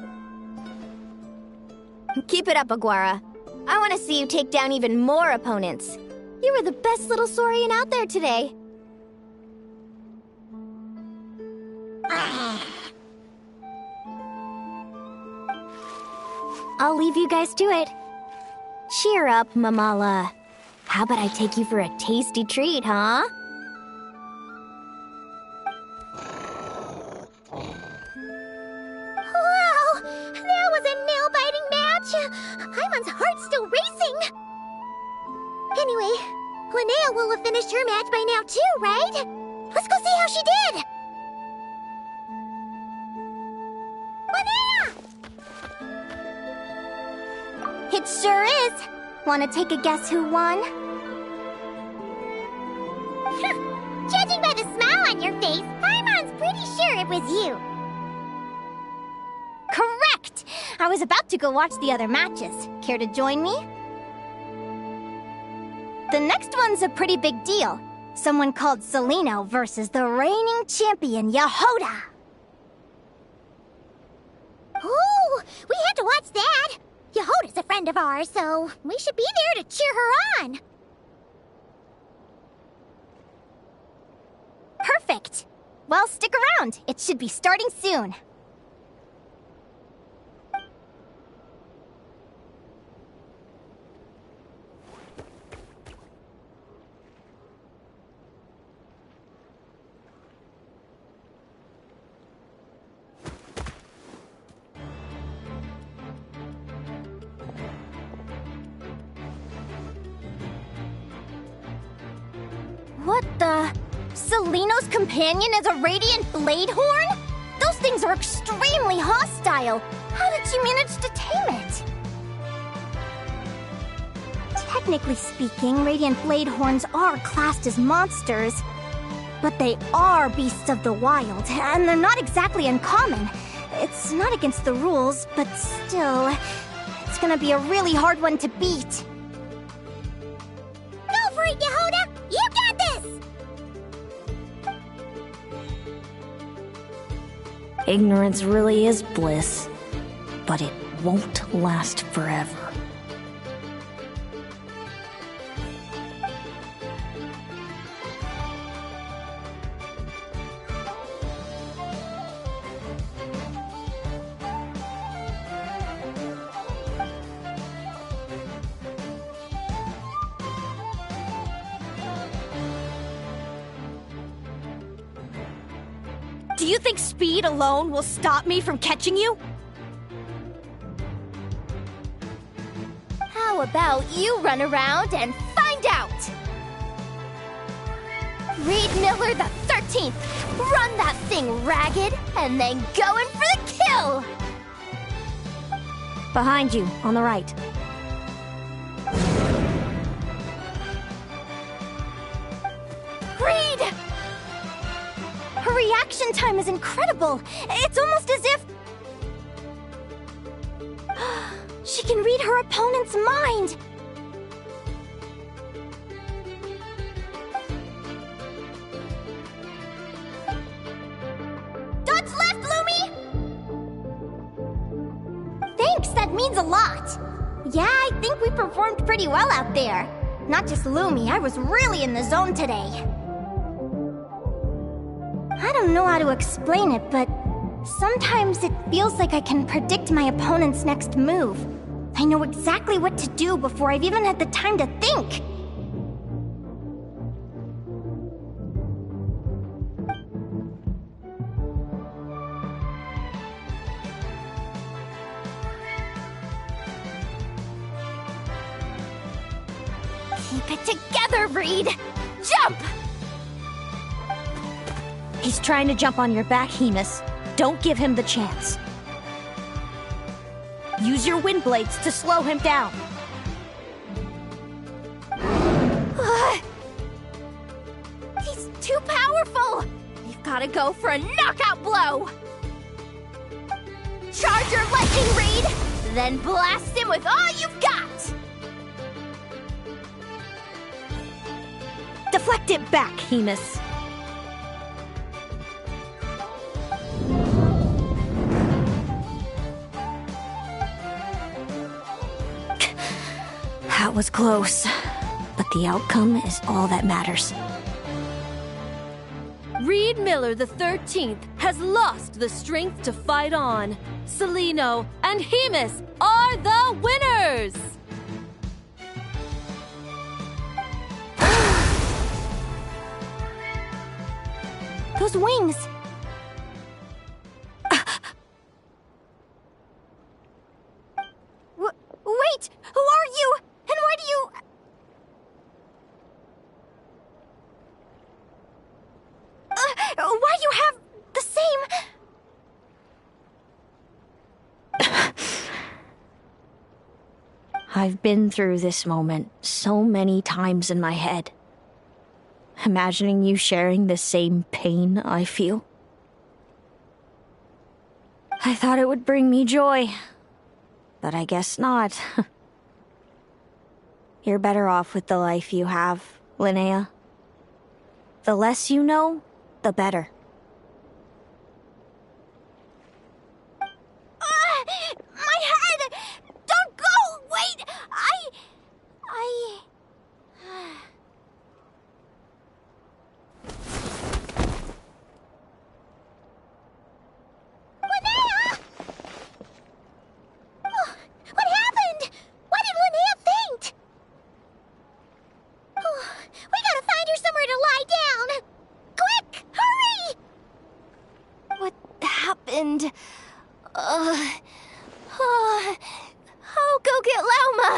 Keep it up, Aguara. I want to see you take down even more opponents. You were the best little Saurian out there today. I'll leave you guys to it. Cheer up, Mamala. How about I take you for a tasty treat, huh? Wow! That was a nail-biting match! Paimon's heart's still racing! Anyway, Linnea will have finished her match by now too, right? Let's go see how she did! Linnea! It sure is! Wanna take a guess who won? Judging by the smile on your face, Paimon's pretty sure it was you. Correct! I was about to go watch the other matches. Care to join me? The next one's a pretty big deal. Someone called Celino versus the reigning champion, Yehoda. Ooh, we have to watch that. Yehoda's a friend of ours, so we should be there to cheer her on. Perfect. Well, stick around. It should be starting soon. What the? Celino's companion is a radiant blade horn? Those things are extremely hostile. How did she manage to tame it? Technically speaking, radiant blade horns are classed as monsters. But they are beasts of the wild, and they're not exactly uncommon. It's not against the rules, but still, it's gonna be a really hard one to beat. Go for it, Yehoda! You got this! Ignorance really is bliss, but it won't last forever. Do you think speed alone will stop me from catching you? How about you run around and find out? Reed Miller the 13th! Run that thing ragged, and then go in for the kill! Behind you, on the right. Reed! Her reaction time is incredible! It's almost as if... she can read her opponent's mind! Dodge left, Lumi! Thanks, that means a lot! Yeah, I think we performed pretty well out there. Not just Lumi, I was really in the zone today. I don't know how to explain it, but sometimes it feels like I can predict my opponent's next move. I know exactly what to do before I've even had the time to think. Keep it together, Reed! Jump! He's trying to jump on your back, Hemus. Don't give him the chance. Use your wind blades to slow him down. He's too powerful! You've gotta go for a knockout blow! Charge your lightning, Reed! Then blast him with all you've got! Deflect it back, Hemus. That was close, but the outcome is all that matters. Reed Miller the 13th has lost the strength to fight on. Celino and Hemus are the winners! Those wings! Wait! Who are you? And why do you... why do you have the same... I've been through this moment so many times in my head. Imagining you sharing the same pain I feel. I thought it would bring me joy, but I guess not. You're better off with the life you have, Linnea. The less you know, the better. My head! Don't go! Wait! Linnea! Oh, what happened? Why did Linnea faint? Oh, we gotta find her somewhere to lie down. Quick, hurry! What happened? I'll go get Lauma.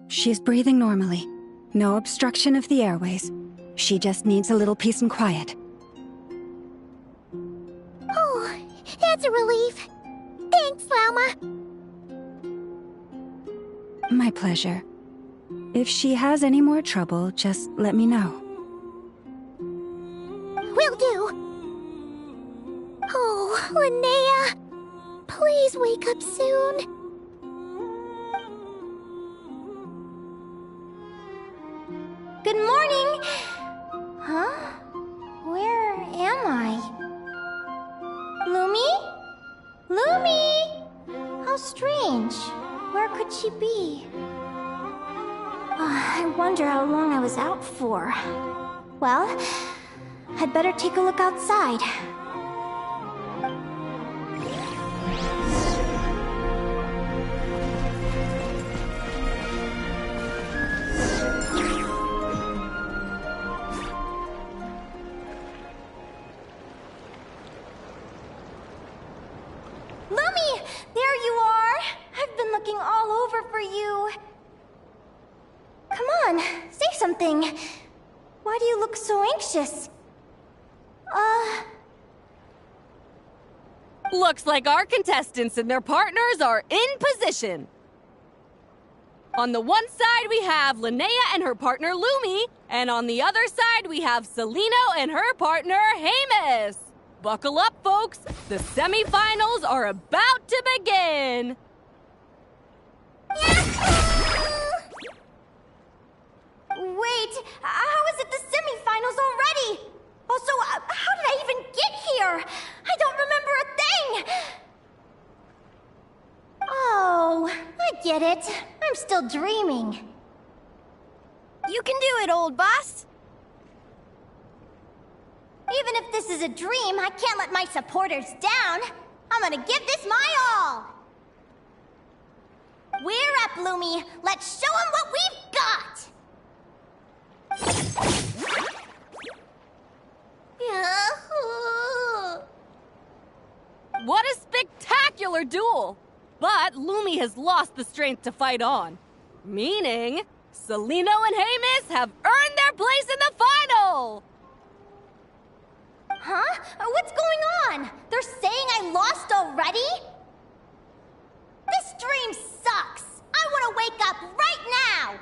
She's breathing normally. No obstruction of the airways. She just needs a little peace and quiet. Oh, that's a relief. Thanks, Lauma. My pleasure. If she has any more trouble, just let me know. Will do. Oh, Linnea. Please wake up soon. Good morning! Huh? Where am I? Lumi? Lumi! How strange. Where could she be? I wonder how long I was out for. Well, I'd better take a look outside. something. Why do you look so anxious? Looks like our contestants and their partners are in position. On the one side, we have Linnea and her partner Lumi, and on the other side, we have Celino and her partner Hamus. Buckle up, folks. The semifinals are about to begin. Wait, how is it the semifinals already? Also, how did I even get here? I don't remember a thing! Oh, I get it. I'm still dreaming. You can do it, old boss. Even if this is a dream, I can't let my supporters down. I'm gonna give this my all. We're up, Lumi. Let's show them what we've got! What a spectacular duel! But Lumi has lost the strength to fight on. Meaning, Celino and Hamus have earned their place in the final! Huh? What's going on? They're saying I lost already? This dream sucks! I want to wake up right now!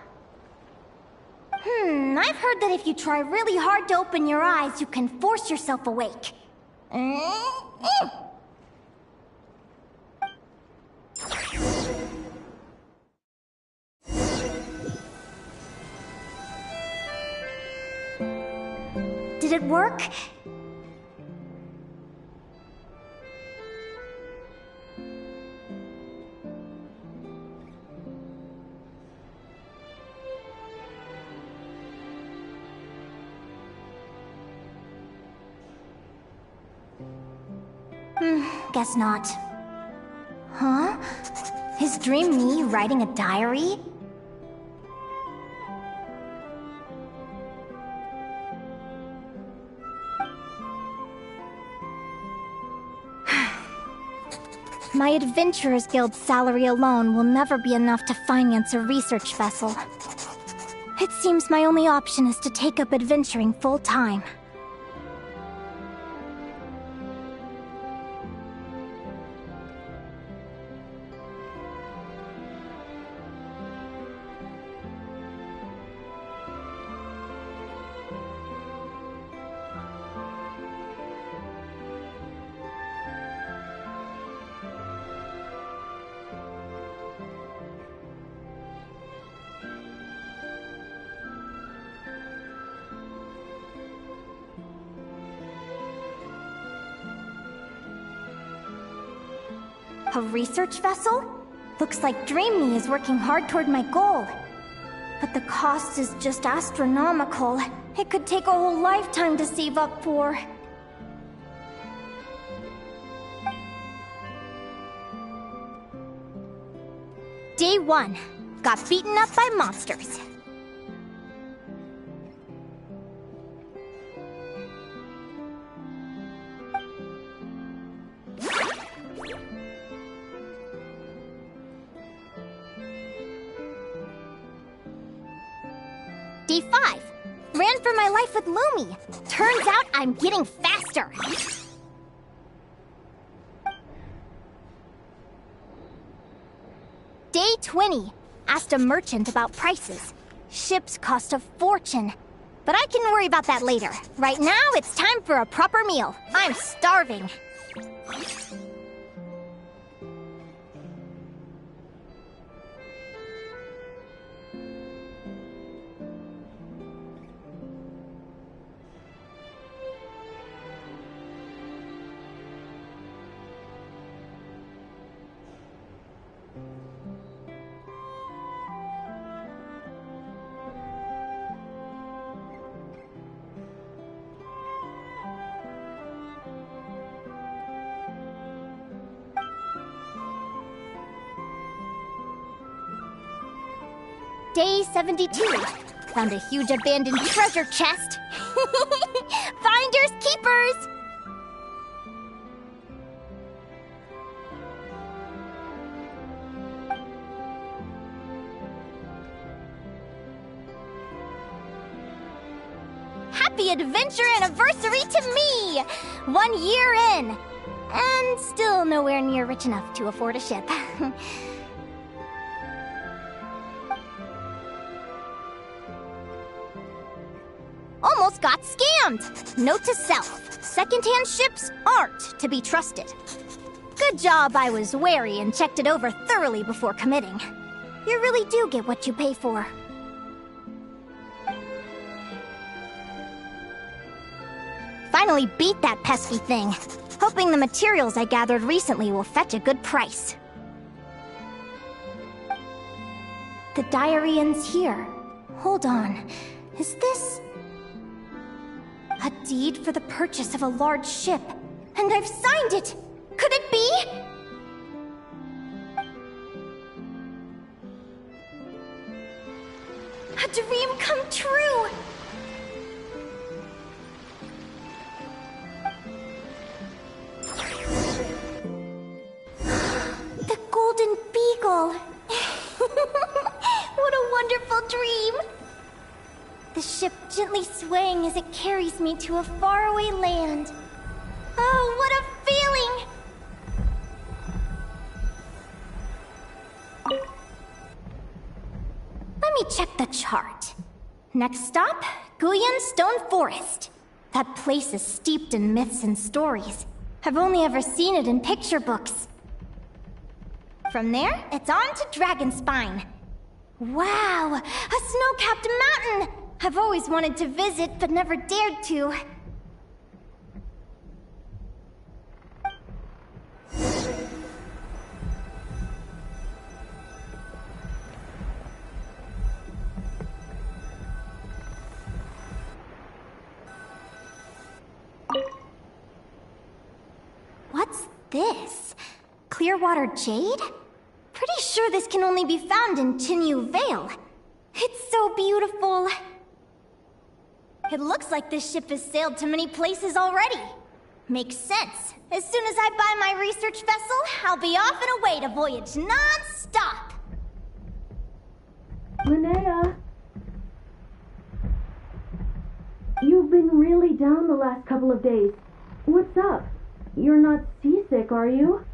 I've heard that if you try really hard to open your eyes, you can force yourself awake. Did it work? Guess not. Huh? Is Dream me writing a diary? My Adventurers Guild salary alone will never be enough to finance a research vessel. It seems my only option is to take up adventuring full-time. A research vessel? Looks like Dream Me is working hard toward my goal. But the cost is just astronomical. It could take a whole lifetime to save up for. Day 1. Got beaten up by monsters. Day 5. Ran for my life with Lumi. Turns out I'm getting faster. Day 20. Asked a merchant about prices. Ships cost a fortune. But I can worry about that later. Right now, it's time for a proper meal. I'm starving. Day 72. Found a huge abandoned treasure chest. Finders keepers! happy adventure anniversary to me! 1 year in! And still nowhere near rich enough to afford a ship. Almost got scammed! Note to self, secondhand ships aren't to be trusted. Good job I was wary and checked it over thoroughly before committing. You really do get what you pay for. Finally beat that pesky thing. Hoping the materials I gathered recently will fetch a good price. The diary ends here. Hold on. Is this... a deed for the purchase of a large ship? And I've signed it! Could it be? A dream come true! The Golden Beagle! What a wonderful dream! The ship gently swaying as it carries me to a faraway land. Oh, what a feeling! Let me check the chart. Next stop, Guyan Stone Forest. That place is steeped in myths and stories. I've only ever seen it in picture books. From there, it's on to Dragonspine. Wow, a snow-capped mountain! I've always wanted to visit, but never dared to. What's this? Clearwater jade? Pretty sure this can only be found in Tinyu Vale. It's so beautiful. It looks like this ship has sailed to many places already. Makes sense. As soon as I buy my research vessel, I'll be off and away to voyage non-stop. Linnea! You've been really down the last couple of days. What's up? You're not seasick, are you?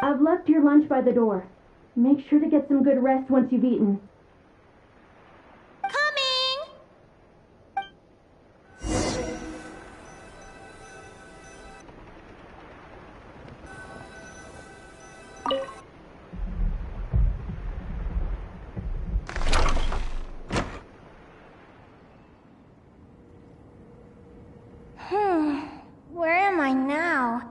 I've left your lunch by the door. Make sure to get some good rest once you've eaten. Coming! Where am I now?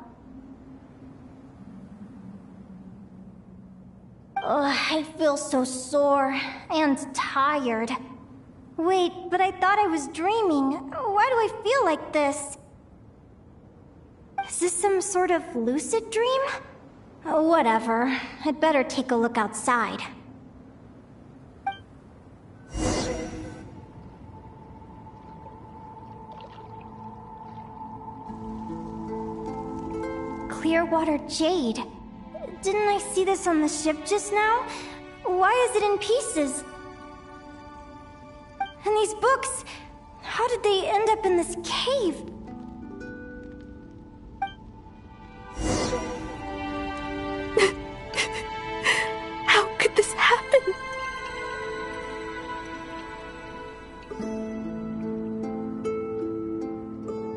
Ugh, I feel so sore and tired. Wait, but I thought I was dreaming. Why do I feel like this? Is this some sort of lucid dream? Whatever. I'd better take a look outside. Clearwater jade. Didn't I see this on the ship just now? Why is it in pieces? And these books, how did they end up in this cave? How could this happen?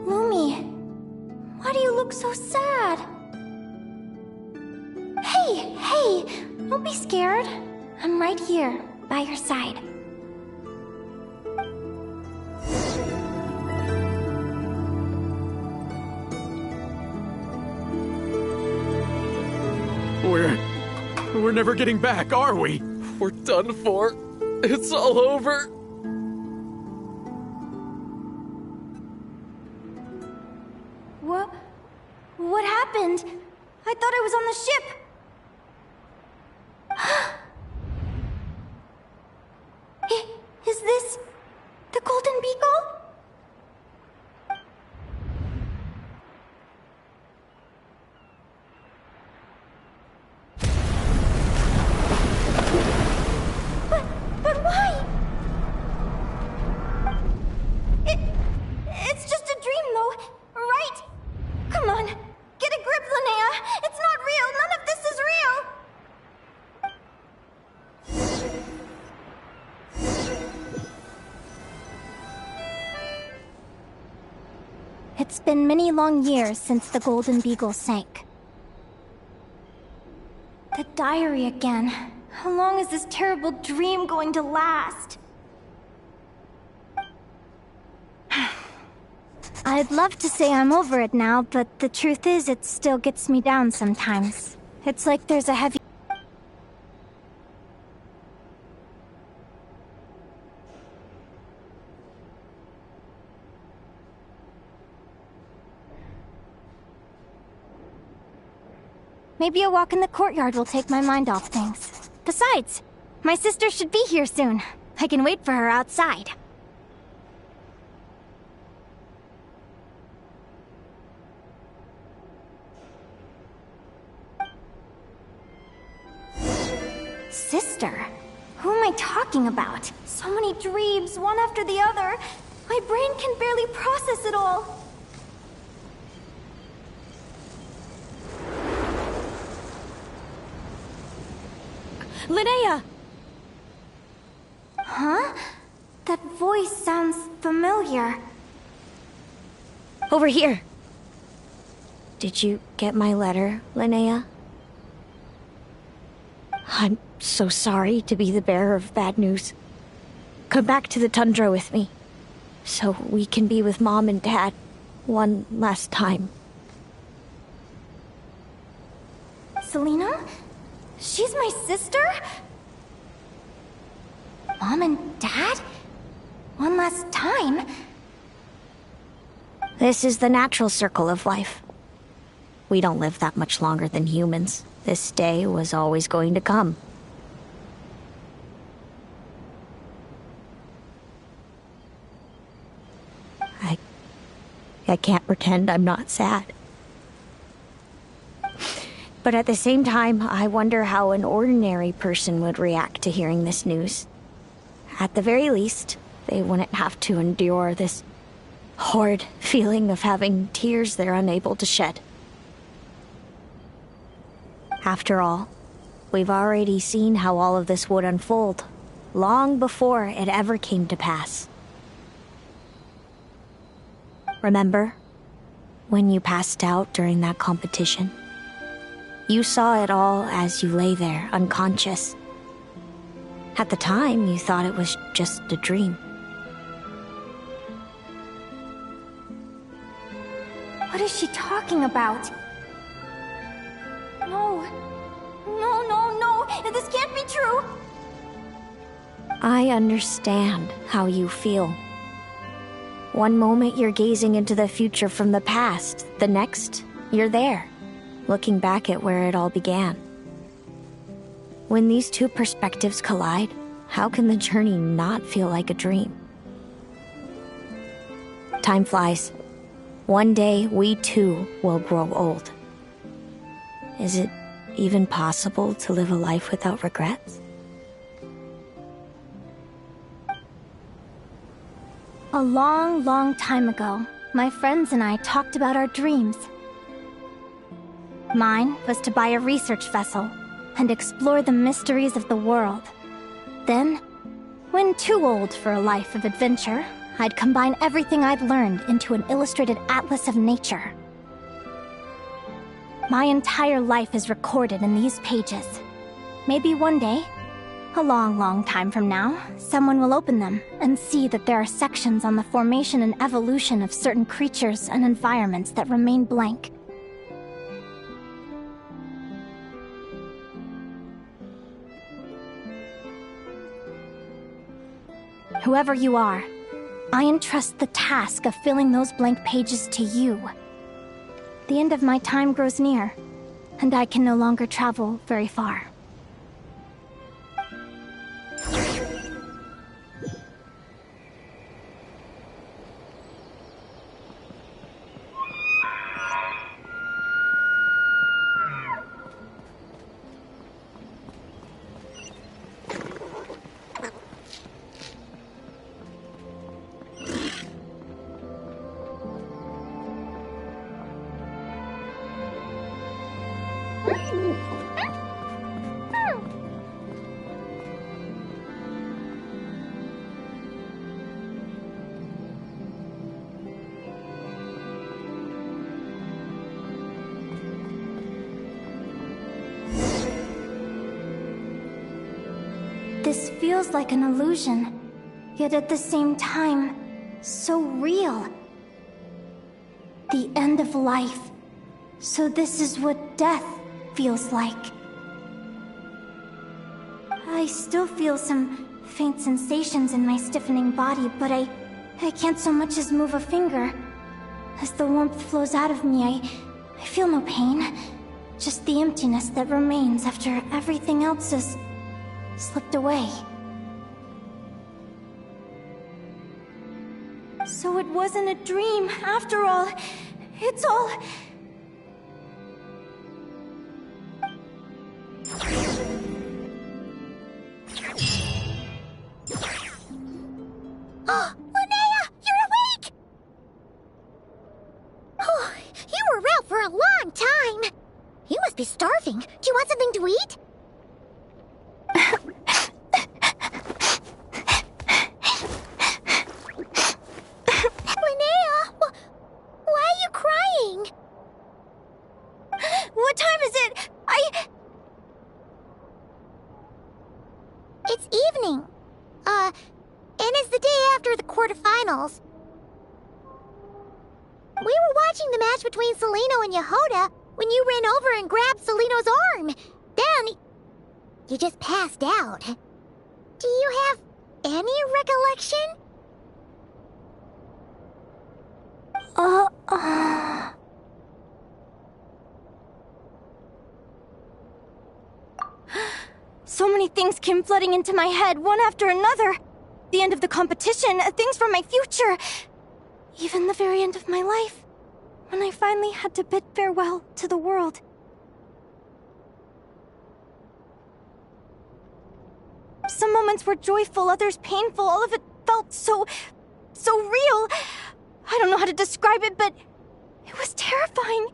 Lumi, why do you look so sad? Hey, don't be scared. I'm right here, by your side. We're never getting back, are we? We're done for. It's all over. What happened? I thought I was on the ship. Is this the Golden Beagle? But why? It's been many long years since the Golden Beagle sank. The diary again. How long is this terrible dream going to last? I'd love to say I'm over it now, but the truth is it still gets me down sometimes. It's like there's a heavy... Maybe a walk in the courtyard will take my mind off things. Besides, my sister should be here soon. I can wait for her outside. Sister? Who am I talking about? So many dreams, one after the other. My brain can barely process it all. Linnea! Huh? That voice sounds familiar. Over here. Did you get my letter, Linnea? I'm so sorry to be the bearer of bad news. Come back to the tundra with me, so we can be with Mom and Dad one last time. Selena? She's my sister? Mom and Dad? One last time? This is the natural circle of life. We don't live that much longer than humans. This day was always going to come. I can't pretend I'm not sad. But at the same time, I wonder how an ordinary person would react to hearing this news. At the very least, they wouldn't have to endure this horrid feeling of having tears they're unable to shed. After all, we've already seen how all of this would unfold, long before it ever came to pass. Remember, when you passed out during that competition? You saw it all as you lay there, unconscious. At the time, you thought it was just a dream. What is she talking about? No. This can't be true. I understand how you feel. One moment you're gazing into the future from the past, the next, you're there, looking back at where it all began. When these two perspectives collide, how can the journey not feel like a dream? Time flies. One day, we too will grow old. Is it even possible to live a life without regrets? A long, long time ago, my friends and I talked about our dreams. Mine was to buy a research vessel and explore the mysteries of the world. Then, when too old for a life of adventure, I'd combine everything I'd learned into an illustrated atlas of nature. My entire life is recorded in these pages. Maybe one day, a long, long time from now, someone will open them and see that there are sections on the formation and evolution of certain creatures and environments that remain blank. Whoever you are, I entrust the task of filling those blank pages to you. The end of my time grows near, and I can no longer travel very far. feels like an illusion, yet at the same time, so real. The end of life. So this is what death feels like. I still feel some faint sensations in my stiffening body, but I can't so much as move a finger. As the warmth flows out of me, I feel no pain. Just the emptiness that remains after everything else has slipped away. So it wasn't a dream, after all. It's all... Oh, Linnea! You're awake! Oh, you were out for a long time. You must be starving. Do you want something to eat? Linnea! Why are you crying? What time is it? It's evening. And it's the day after the quarterfinals. We were watching the match between Celino and Yehoda when you ran over and grabbed Celino's arm. Then, you just passed out. Do you have any recollection? So many things came flooding into my head, one after another. The end of the competition, things from my future. Even the very end of my life, when I finally had to bid farewell to the world. Some moments were joyful, others painful. All of it felt so real. I don't know how to describe it, but it was terrifying.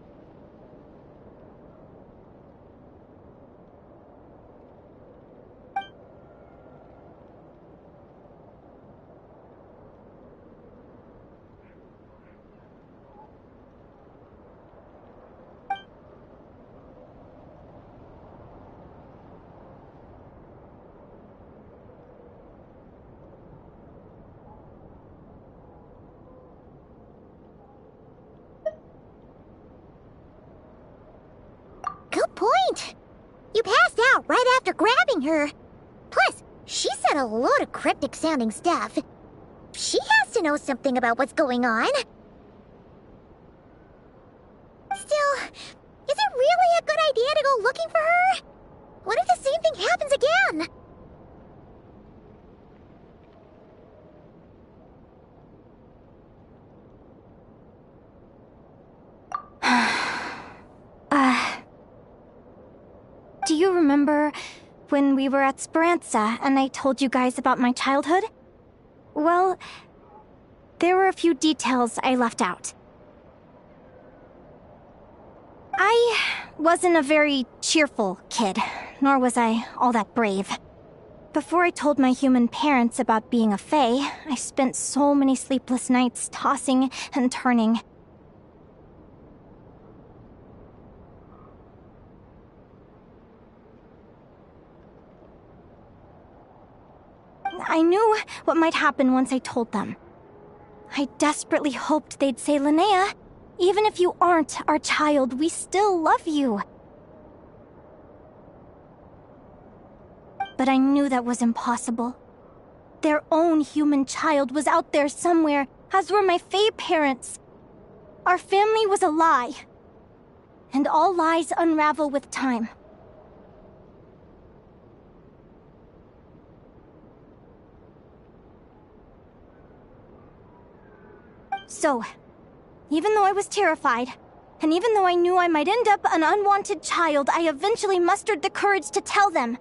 Good point. You passed out right after grabbing her. Plus, she said a load of cryptic-sounding stuff. She has to know something about what's going on. Still, is it really a good idea to go looking for her? What if the same thing happens again? Do you remember when we were at Speranza and I told you guys about my childhood? Well, there were a few details I left out. I wasn't a very cheerful kid, nor was I all that brave. Before I told my human parents about being a fae, I spent so many sleepless nights tossing and turning. I knew what might happen once I told them. I desperately hoped they'd say, Linnea, even if you aren't our child, we still love you. But I knew that was impossible. Their own human child was out there somewhere, as were my fae parents. Our family was a lie. And all lies unravel with time. So, even though I was terrified, and even though I knew I might end up an unwanted child, I eventually mustered the courage to tell them.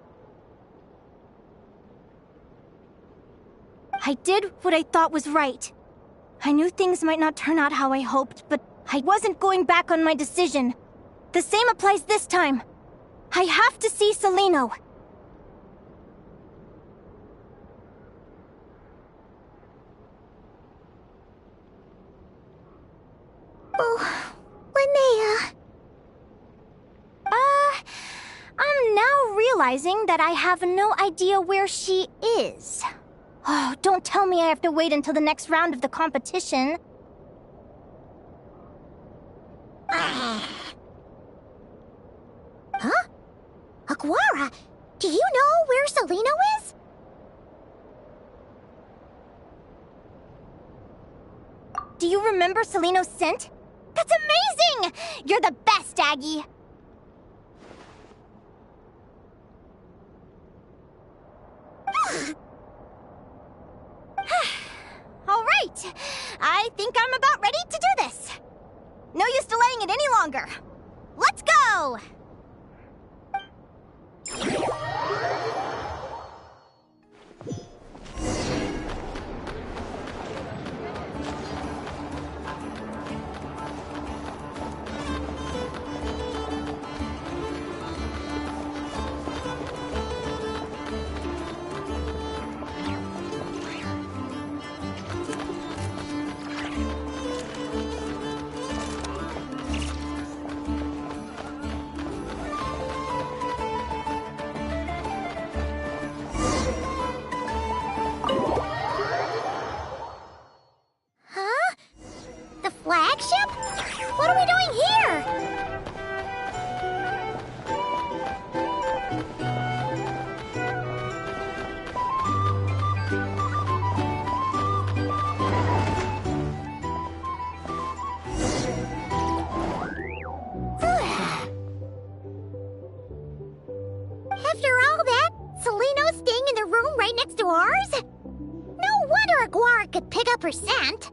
I did what I thought was right. I knew things might not turn out how I hoped, but I wasn't going back on my decision. The same applies this time. I have to see Celino. Oh, Linnea. I'm now realizing that I have no idea where she is. Oh, don't tell me I have to wait until the next round of the competition. Huh? Aguara, do you know where Celino is? Do you remember Celino's scent? That's amazing! You're the best, Aggie! All right, I think I'm about ready to do this. No use delaying it any longer. Let's go! Flagship? What are we doing here? After all that, Celino's staying in the room right next to ours? No wonder Aguara could pick up her scent.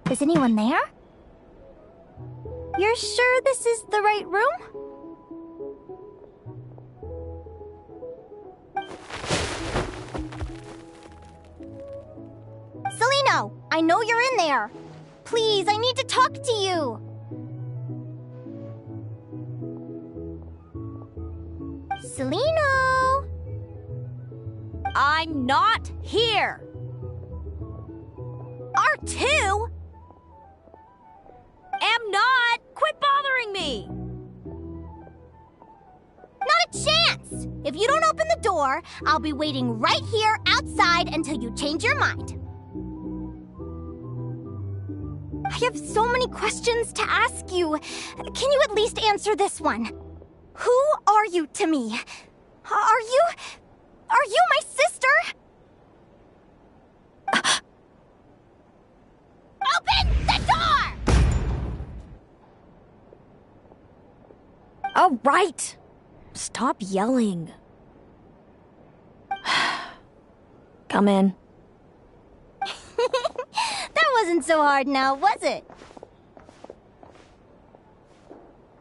Is anyone there? You're sure this is the right room? Celino, I know you're in there. Please, I need to talk to you. Celino! I'm not here. R2? Am not. Quit bothering me. Not a chance! If you don't open the door, I'll be waiting right here outside until you change your mind. I have so many questions to ask you. Can you at least answer this one? Who are you to me? Are you my sister? Open the door! All right. Stop yelling. Come in. That wasn't so hard now, was it?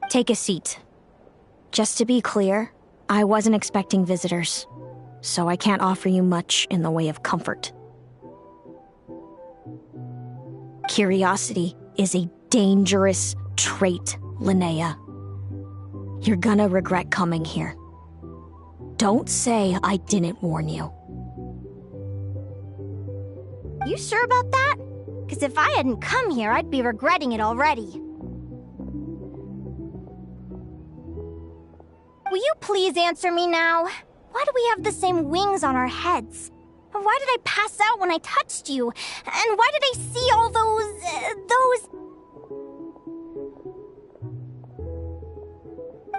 Take a seat. Just to be clear, I wasn't expecting visitors, so I can't offer you much in the way of comfort. Curiosity is a dangerous trait, Linnea. You're gonna regret coming here. Don't say I didn't warn you. You sure about that? Because if I hadn't come here, I'd be regretting it already. Will you please answer me now? Why do we have the same wings on our heads? Why did I pass out when I touched you? And why did I see all those...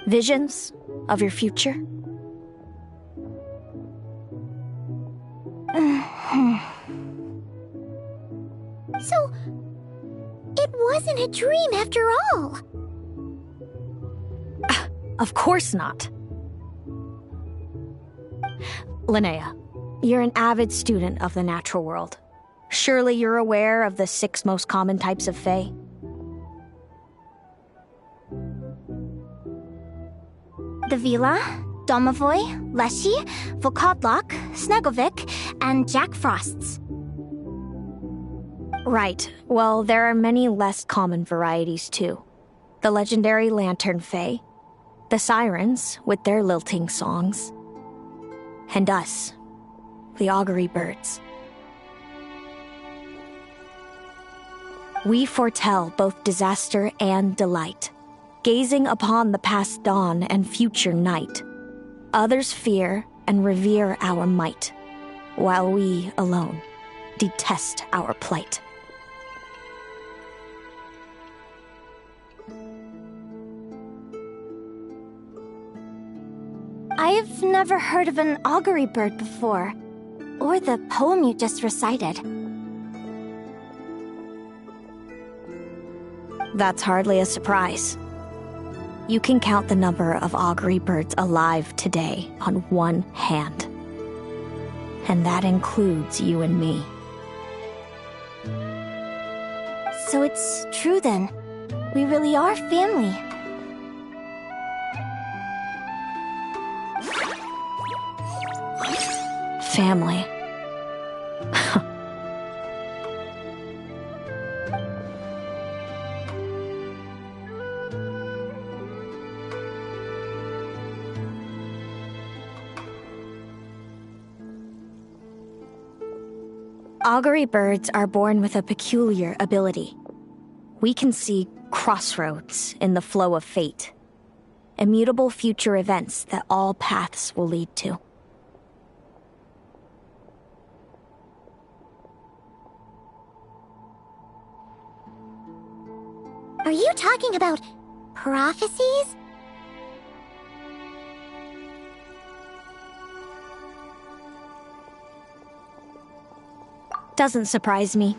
Visions of your future? So, it wasn't a dream after all. Of course not. Linnea, you're an avid student of the natural world. Surely you're aware of the 6 most common types of Fae? The Vila, Domovoy, Leshy, Volkodlok, Snegovic, and Jack Frosts. Right. Well, there are many less common varieties, too. The legendary Lantern Fae, the Sirens with their lilting songs, and us, the Augury Birds. We foretell both disaster and delight, gazing upon the past dawn and future night. Others fear and revere our might, while we alone detest our plight. I've never heard of an augury bird before, or the poem you just recited. That's hardly a surprise. You can count the number of augury birds alive today on one hand. And that includes you and me. So it's true then. We really are family. Family. Augury birds are born with a peculiar ability. We can see crossroads in the flow of fate, immutable future events that all paths will lead to. Are you talking about prophecies? Doesn't surprise me.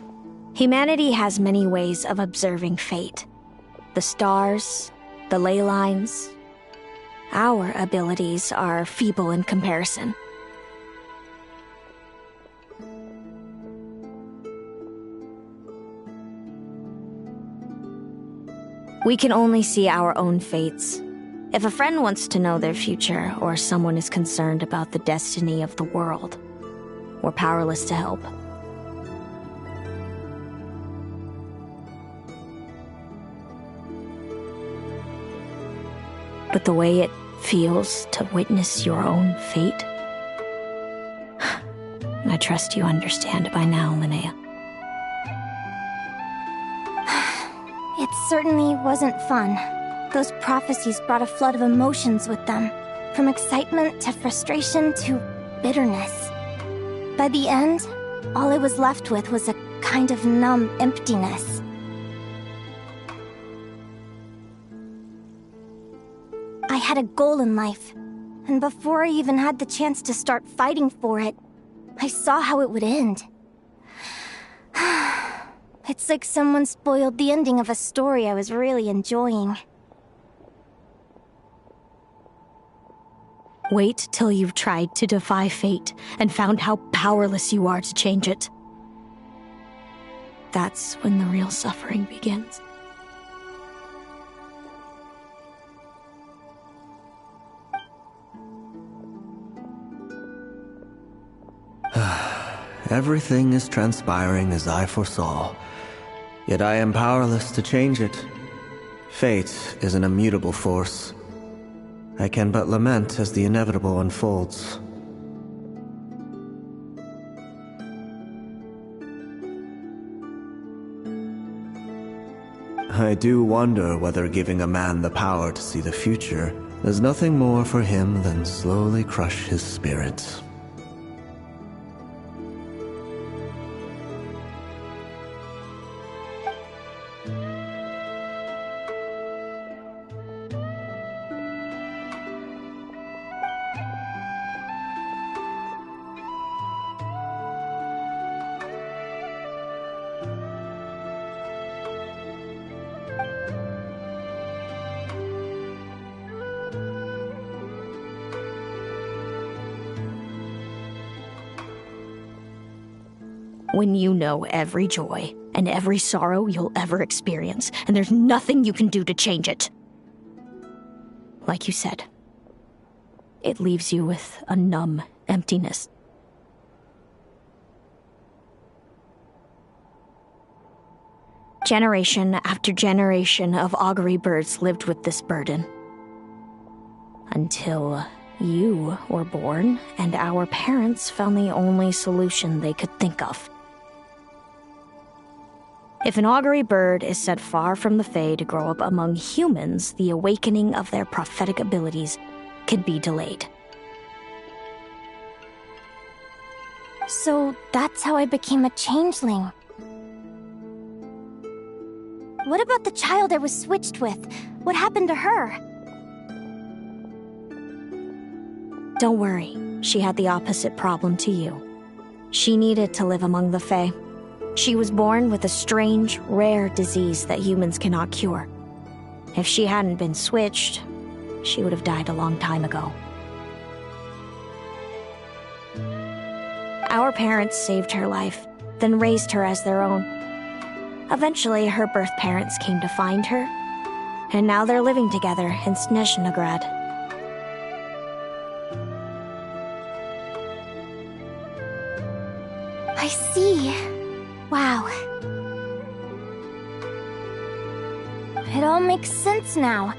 Humanity has many ways of observing fate. The stars, the ley lines. Our abilities are feeble in comparison. We can only see our own fates. If a friend wants to know their future, or someone is concerned about the destiny of the world, we're powerless to help. But the way it feels to witness your own fate, I trust you understand by now, Linnea. It certainly wasn't fun. Those prophecies brought a flood of emotions with them, from excitement to frustration to bitterness. By the end, all I was left with was a kind of numb emptiness. I had a goal in life, and before I even had the chance to start fighting for it, I saw how it would end. It's like someone spoiled the ending of a story I was really enjoying. Wait till you've tried to defy fate and found how powerless you are to change it. That's when the real suffering begins. Everything is transpiring as I foresaw, yet I am powerless to change it. Fate is an immutable force. I can but lament as the inevitable unfolds. I do wonder whether giving a man the power to see the future does nothing more for him than slowly crush his spirit. When you know every joy and every sorrow you'll ever experience, and there's nothing you can do to change it. Like you said, it leaves you with a numb emptiness. Generation after generation of augury birds lived with this burden. Until you were born, and our parents found the only solution they could think of. If an augury bird is set far from the Fae to grow up among humans, the awakening of their prophetic abilities could be delayed. So that's how I became a changeling. What about the child I was switched with? What happened to her? Don't worry, she had the opposite problem to you. She needed to live among the Fae. She was born with a strange, rare disease that humans cannot cure. If she hadn't been switched, she would have died a long time ago. Our parents saved her life, then raised her as their own. Eventually, her birth parents came to find her, and now they're living together in Snezhnograd. I see. Wow. It all makes sense now.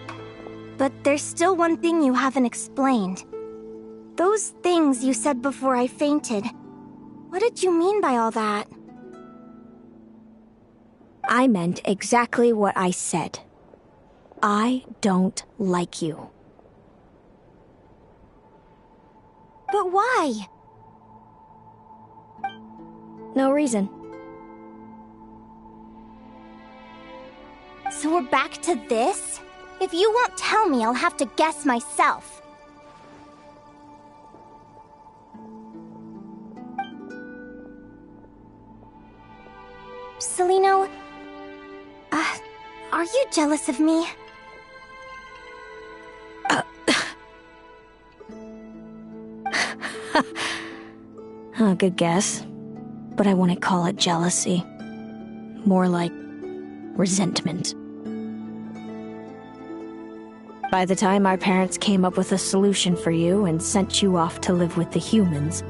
But there's still one thing you haven't explained. Those things you said before I fainted. What did you mean by all that? I meant exactly what I said. I don't like you. But why? No reason. So we're back to this? If you won't tell me, I'll have to guess myself. Celino, are you jealous of me? Good guess. But I wouldn't call it jealousy. More like resentment. By the time our parents came up with a solution for you and sent you off to live with the humans,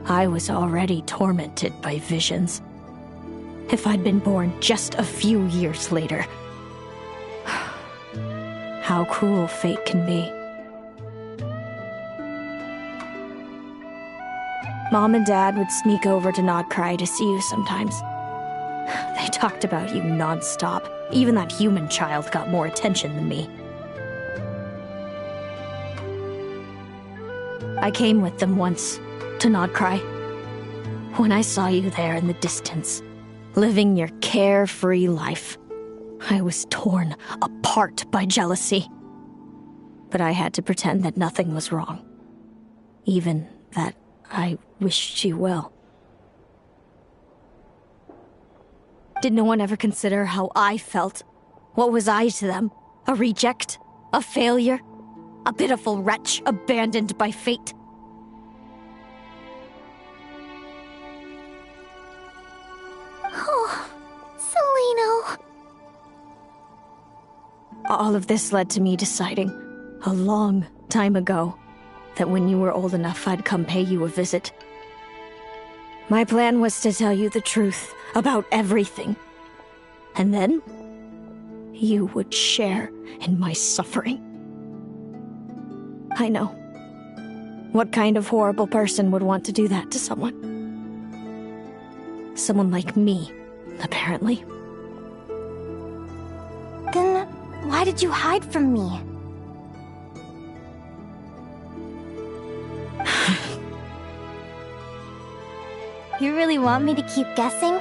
I was already tormented by visions. If I'd been born just a few years later. How cruel fate can be. Mom and Dad would sneak over to Nodcry to see you sometimes. They talked about you non-stop. Even that human child got more attention than me. I came with them once, to Nodcry. When I saw you there in the distance, living your carefree life, I was torn apart by jealousy. But I had to pretend that nothing was wrong. Even that I wished you well. Did no one ever consider how I felt? What was I to them? A reject? A failure? A pitiful wretch abandoned by fate? Oh, Celino. All of this led to me deciding, a long time ago, that when you were old enough, I'd come pay you a visit. My plan was to tell you the truth about everything. And then, you would share in my suffering. I know. What kind of horrible person would want to do that to someone? Someone like me, apparently. Then, why did you hide from me? You really want me to keep guessing?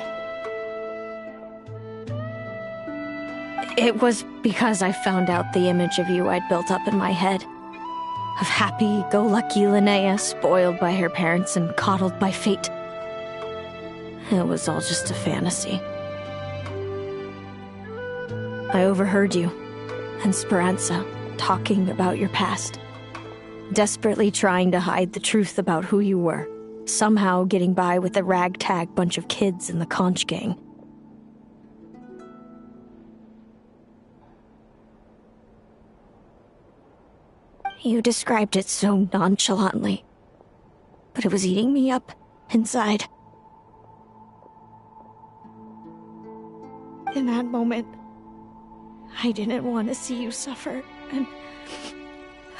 It was because I found out the image of you I'd built up in my head. Of happy-go-lucky Linnea, spoiled by her parents and coddled by fate. It was all just a fantasy. I overheard you and Speranza talking about your past. Desperately trying to hide the truth about who you were. Somehow getting by with a ragtag bunch of kids in the conch gang. You described it so nonchalantly, but it was eating me up inside. In that moment, I didn't want to see you suffer, and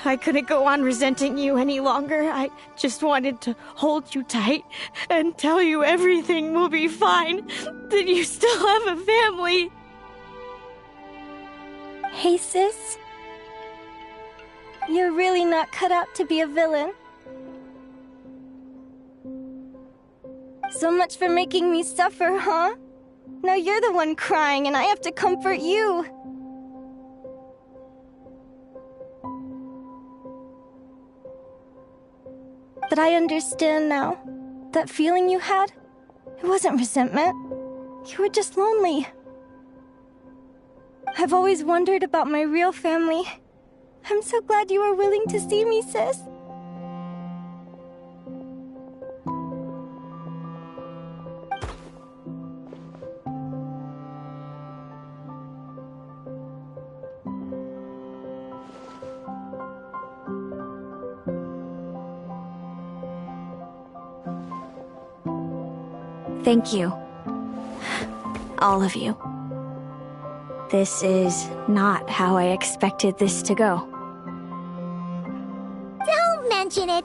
I couldn't go on resenting you any longer. I just wanted to hold you tight and tell you everything will be fine. That you still have a family. Hey, sis. You're really not cut out to be a villain. So much for making me suffer, huh? Now you're the one crying and I have to comfort you. But I understand now. That feeling you had, it wasn't resentment. You were just lonely. I've always wondered about my real family. I'm so glad you were willing to see me, sis. Thank you. All of you. This is not how I expected this to go. Don't mention it.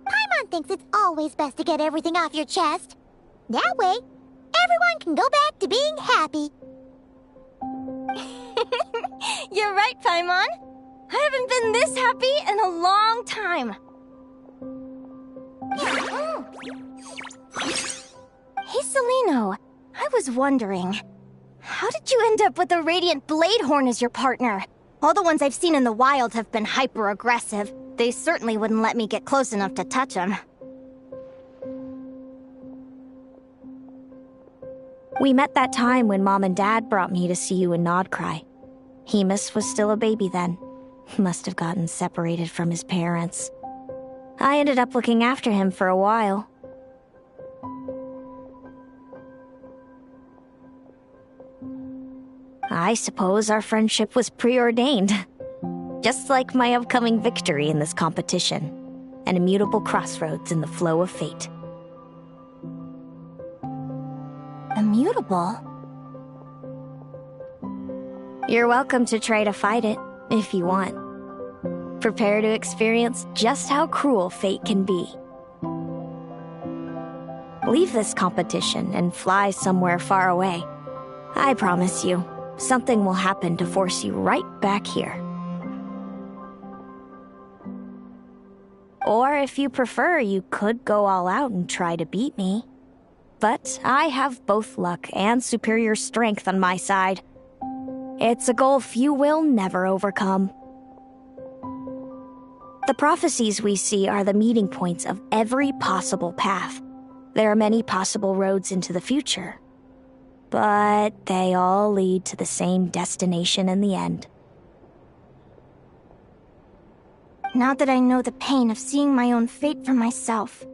Paimon thinks it's always best to get everything off your chest. That way, everyone can go back to being happy. You're right, Paimon. I haven't been this happy in a long time. Hey, Celino. I was wondering, how did you end up with a Radiant Bladehorn as your partner? All the ones I've seen in the wild have been hyper-aggressive. They certainly wouldn't let me get close enough to touch them. We met that time when Mom and Dad brought me to see you in Nodcry. Hemus was still a baby then. Must have gotten separated from his parents. I ended up looking after him for a while. I suppose our friendship was preordained. Just like my upcoming victory in this competition. An immutable crossroads in the flow of fate. Immutable? You're welcome to try to fight it, if you want. Prepare to experience just how cruel fate can be. Leave this competition and fly somewhere far away. I promise you, something will happen to force you right back here. Or if you prefer, you could go all out and try to beat me. But I have both luck and superior strength on my side. It's a goal few will never overcome. The prophecies we see are the meeting points of every possible path. There are many possible roads into the future. But they all lead to the same destination in the end. Now that I know the pain of seeing my own fate for myself,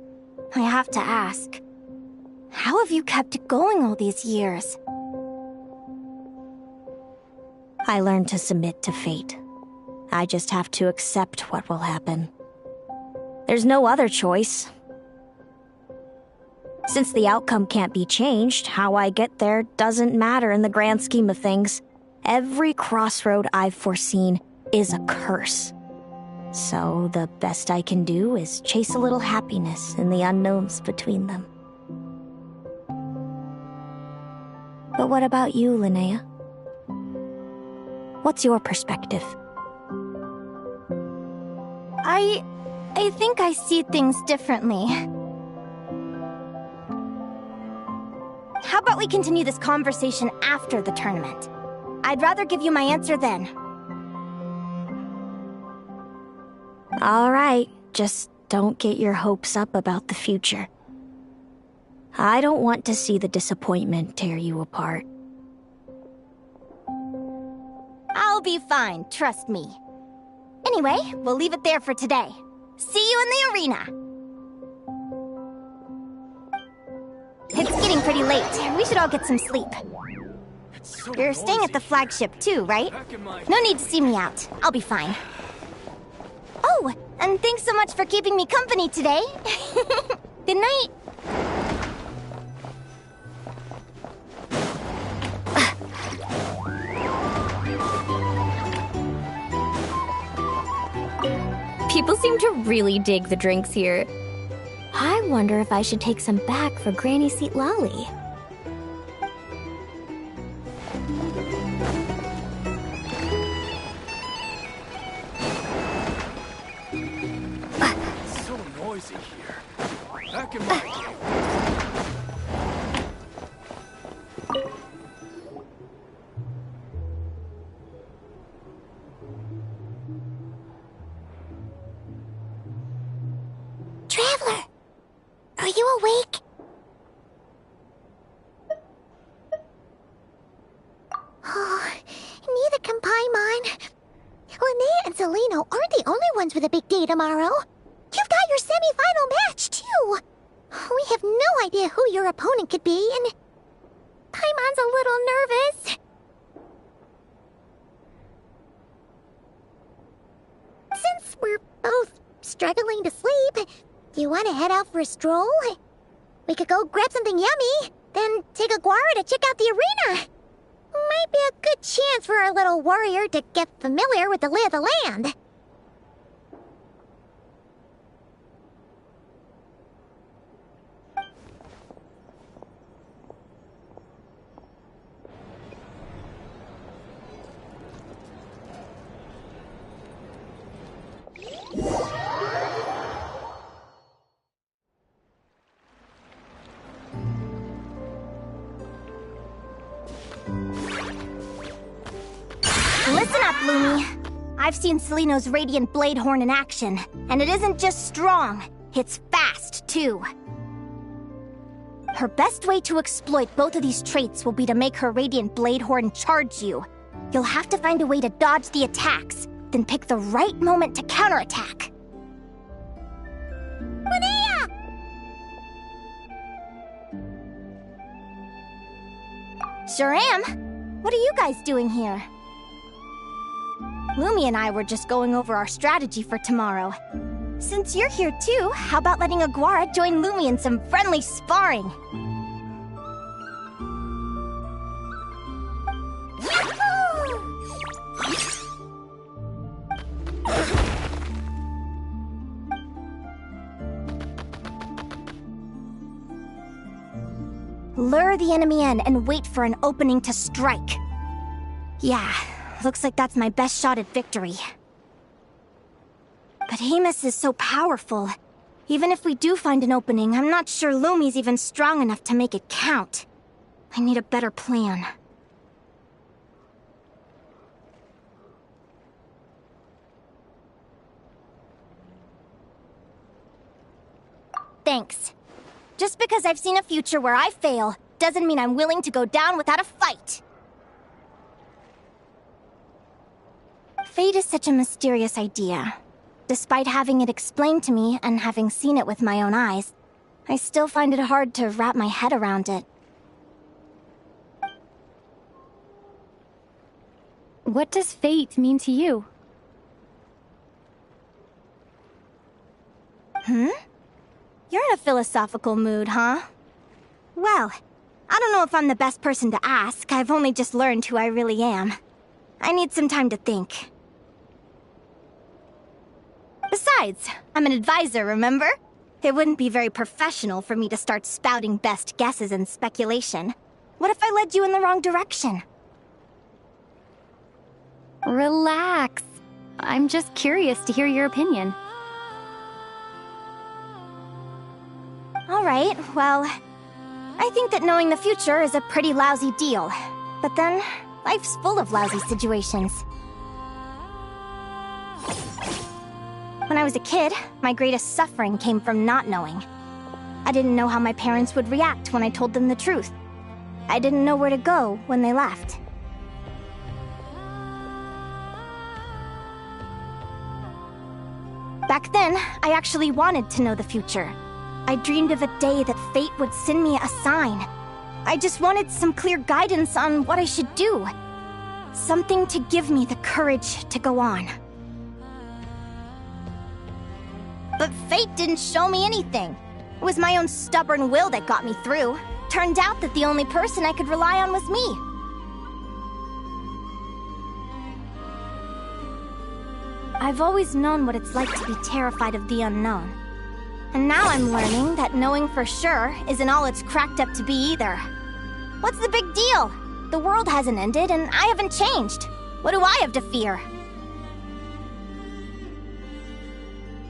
I have to ask, how have you kept it going all these years? I learned to submit to fate. I just have to accept what will happen. There's no other choice. Since the outcome can't be changed, how I get there doesn't matter in the grand scheme of things. Every crossroad I've foreseen is a curse. So the best I can do is chase a little happiness in the unknowns between them. But what about you, Linnea? What's your perspective? I think I see things differently. How about we continue this conversation after the tournament? I'd rather give you my answer then. All right, just don't get your hopes up about the future. I don't want to see the disappointment tear you apart. I'll be fine, trust me. Anyway, we'll leave it there for today. See you in the arena! It's getting pretty late. We should all get some sleep. You're staying at the flagship too, right? No need to see me out. I'll be fine. Oh, and thanks so much for keeping me company today. Good night. People seem to really dig the drinks here. I wonder if I should take some back for Granny Seat Lolly. So noisy here. Back in my day. Traveler, are you awake? Oh, neither can Paimon. Linnea and Celino aren't the only ones with a big day tomorrow. You've got your semi-final match, too. We have no idea who your opponent could be, and Paimon's a little nervous. Since we're both struggling to sleep, do you want to head out for a stroll? We could go grab something yummy, then take Aguara to check out the arena. Might be a good chance for our little warrior to get familiar with the lay of the land. Listen up, Lumi. I've seen Celino's Radiant Blade Horn in action, and it isn't just strong, it's fast, too. Her best way to exploit both of these traits will be to make her Radiant Blade Horn charge you. You'll have to find a way to dodge the attacks, then pick the right moment to counterattack. Linnea! Sure am. What are you guys doing here? Lumi and I were just going over our strategy for tomorrow. Since you're here too, how about letting Aguara join Lumi in some friendly sparring? Lure the enemy in and wait for an opening to strike. Yeah, looks like that's my best shot at victory. But Amos is so powerful. Even if we do find an opening, I'm not sure Lumi's even strong enough to make it count. I need a better plan. Thanks. Just because I've seen a future where I fail, doesn't mean I'm willing to go down without a fight. Fate is such a mysterious idea. Despite having it explained to me and having seen it with my own eyes, I still find it hard to wrap my head around it. What does fate mean to you? You're in a philosophical mood, huh? Well, I don't know if I'm the best person to ask. I've only just learned who I really am. I need some time to think. Besides, I'm an advisor, remember? It wouldn't be very professional for me to start spouting best guesses and speculation. What if I led you in the wrong direction? Relax. I'm just curious to hear your opinion. Alright, well, I think that knowing the future is a pretty lousy deal. But then, life's full of lousy situations. When I was a kid, my greatest suffering came from not knowing. I didn't know how my parents would react when I told them the truth. I didn't know where to go when they left. Back then, I actually wanted to know the future. I dreamed of a day that fate would send me a sign. I just wanted some clear guidance on what I should do. Something to give me the courage to go on. But fate didn't show me anything. It was my own stubborn will that got me through. Turned out that the only person I could rely on was me. I've always known what it's like to be terrified of the unknown. And now I'm learning that knowing for sure isn't all it's cracked up to be either. What's the big deal? The world hasn't ended, and I haven't changed. What do I have to fear?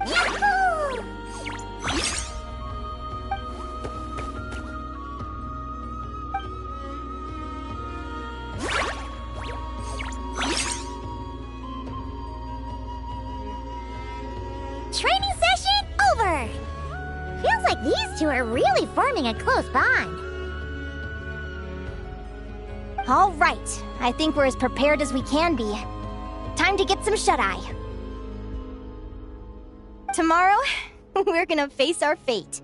Yahoo! Training session over! Feels like these two are really forming a close bond. All right, I think we're as prepared as we can be. Time to get some shut-eye. Tomorrow, we're gonna face our fate.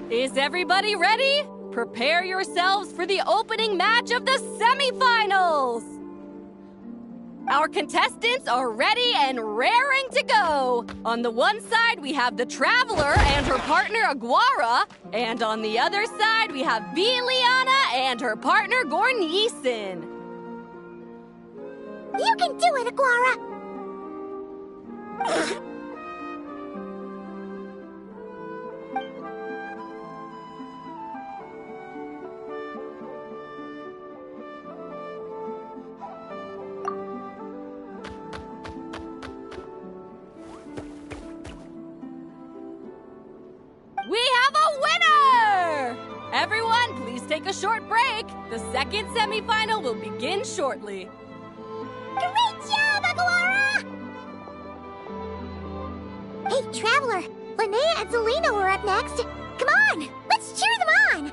Is everybody ready? Prepare yourselves for the opening match of the semifinals! Our contestants are ready and raring to go! On the one side, we have the Traveler and her partner Aguara, and on the other side, we have Viliana and her partner Gornyesin. You can do it, Aguara! We have a winner! Everyone, please take a short break. The second semifinal will begin shortly. Great job, Aguara! Hey, Traveler, Linnea and Selena were up next. Come on, let's cheer them on!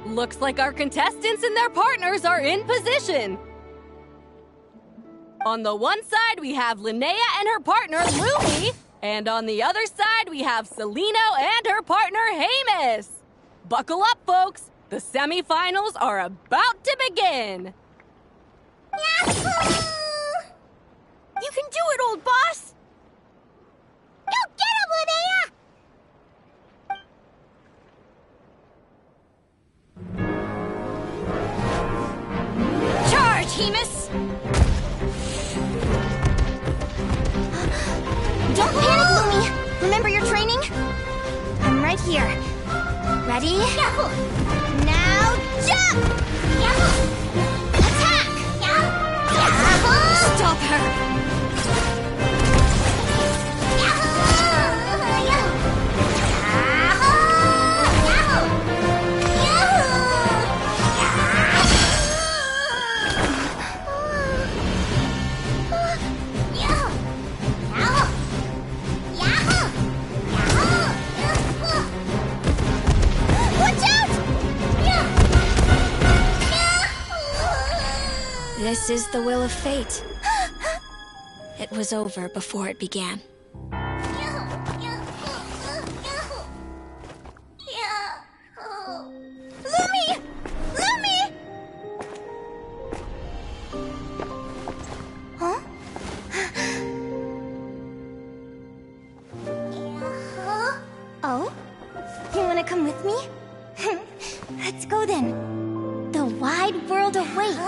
Looks like our contestants and their partners are in position. On the one side, we have Linnea and her partner, Lumi. And on the other side, we have Celino and her partner, Hamus. Buckle up, folks. The semifinals are about to begin. Yahoo! You can do it, old boss! Go get him, Linnea! Charge, Hamus! Don't panic, Lumi! Remember your training? I'm right here. Ready? Yahoo! Now, jump! Yahoo! Attack! Yahoo! Stop her! This is the will of fate. It was over before it began. Lumi! Lumi! Huh? Oh? You wanna come with me? Let's go then. The wide world awaits.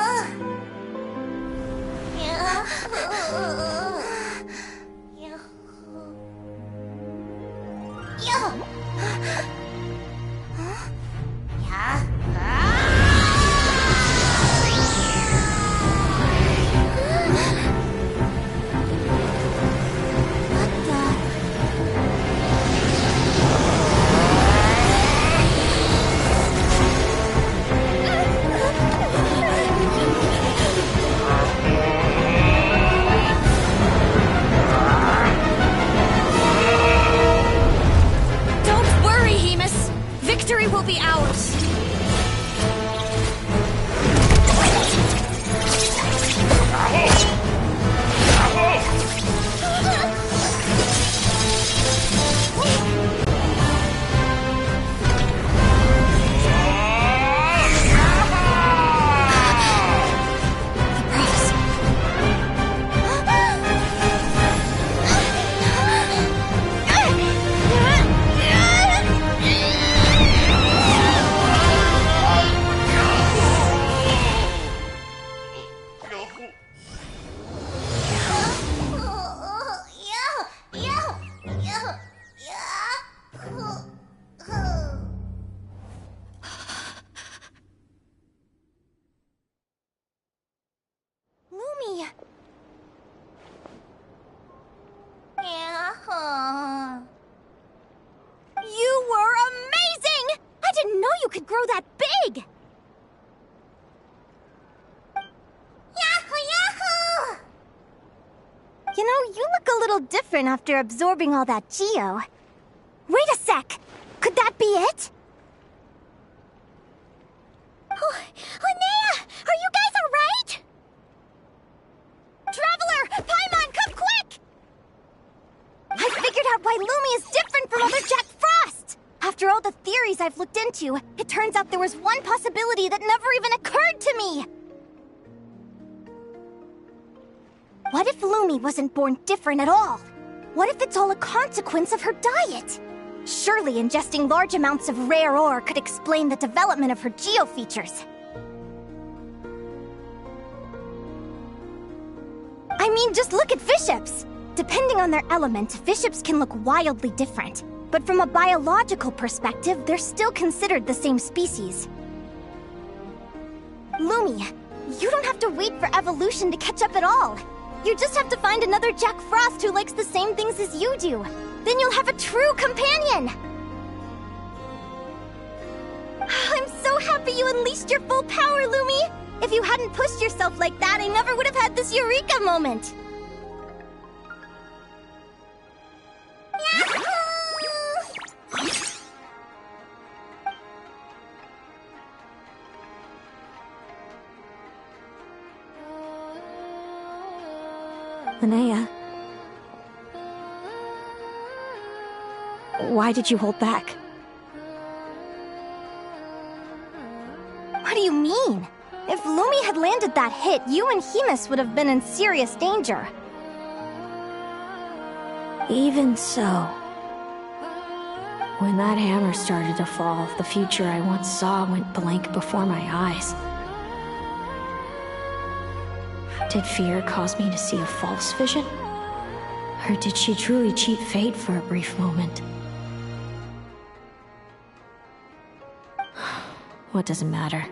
You know, you look a little different after absorbing all that Geo. Wait a sec! Could that be it? Oh, Linnea! Are you guys alright? Traveler! Paimon, come quick! I figured out why Lumi is different from other Jack Frosts! After all the theories I've looked into, it turns out there was one possibility that never even occurred to me! What if Lumi wasn't born different at all? What if it's all a consequence of her diet? Surely ingesting large amounts of rare ore could explain the development of her geo features. I mean, just look at fiships! Depending on their element, fiships can look wildly different. But from a biological perspective, they're still considered the same species. Lumi, you don't have to wait for evolution to catch up at all. You just have to find another Jack Frost who likes the same things as you do. Then you'll have a true companion! I'm so happy you unleashed your full power, Lumi! If you hadn't pushed yourself like that, I never would have had this eureka moment! Linnea. Why did you hold back? What do you mean? If Lumi had landed that hit, you and Hemus would have been in serious danger. Even so, when that hammer started to fall, the future I once saw went blank before my eyes. Did fear cause me to see a false vision? Or did she truly cheat fate for a brief moment? What does it matter?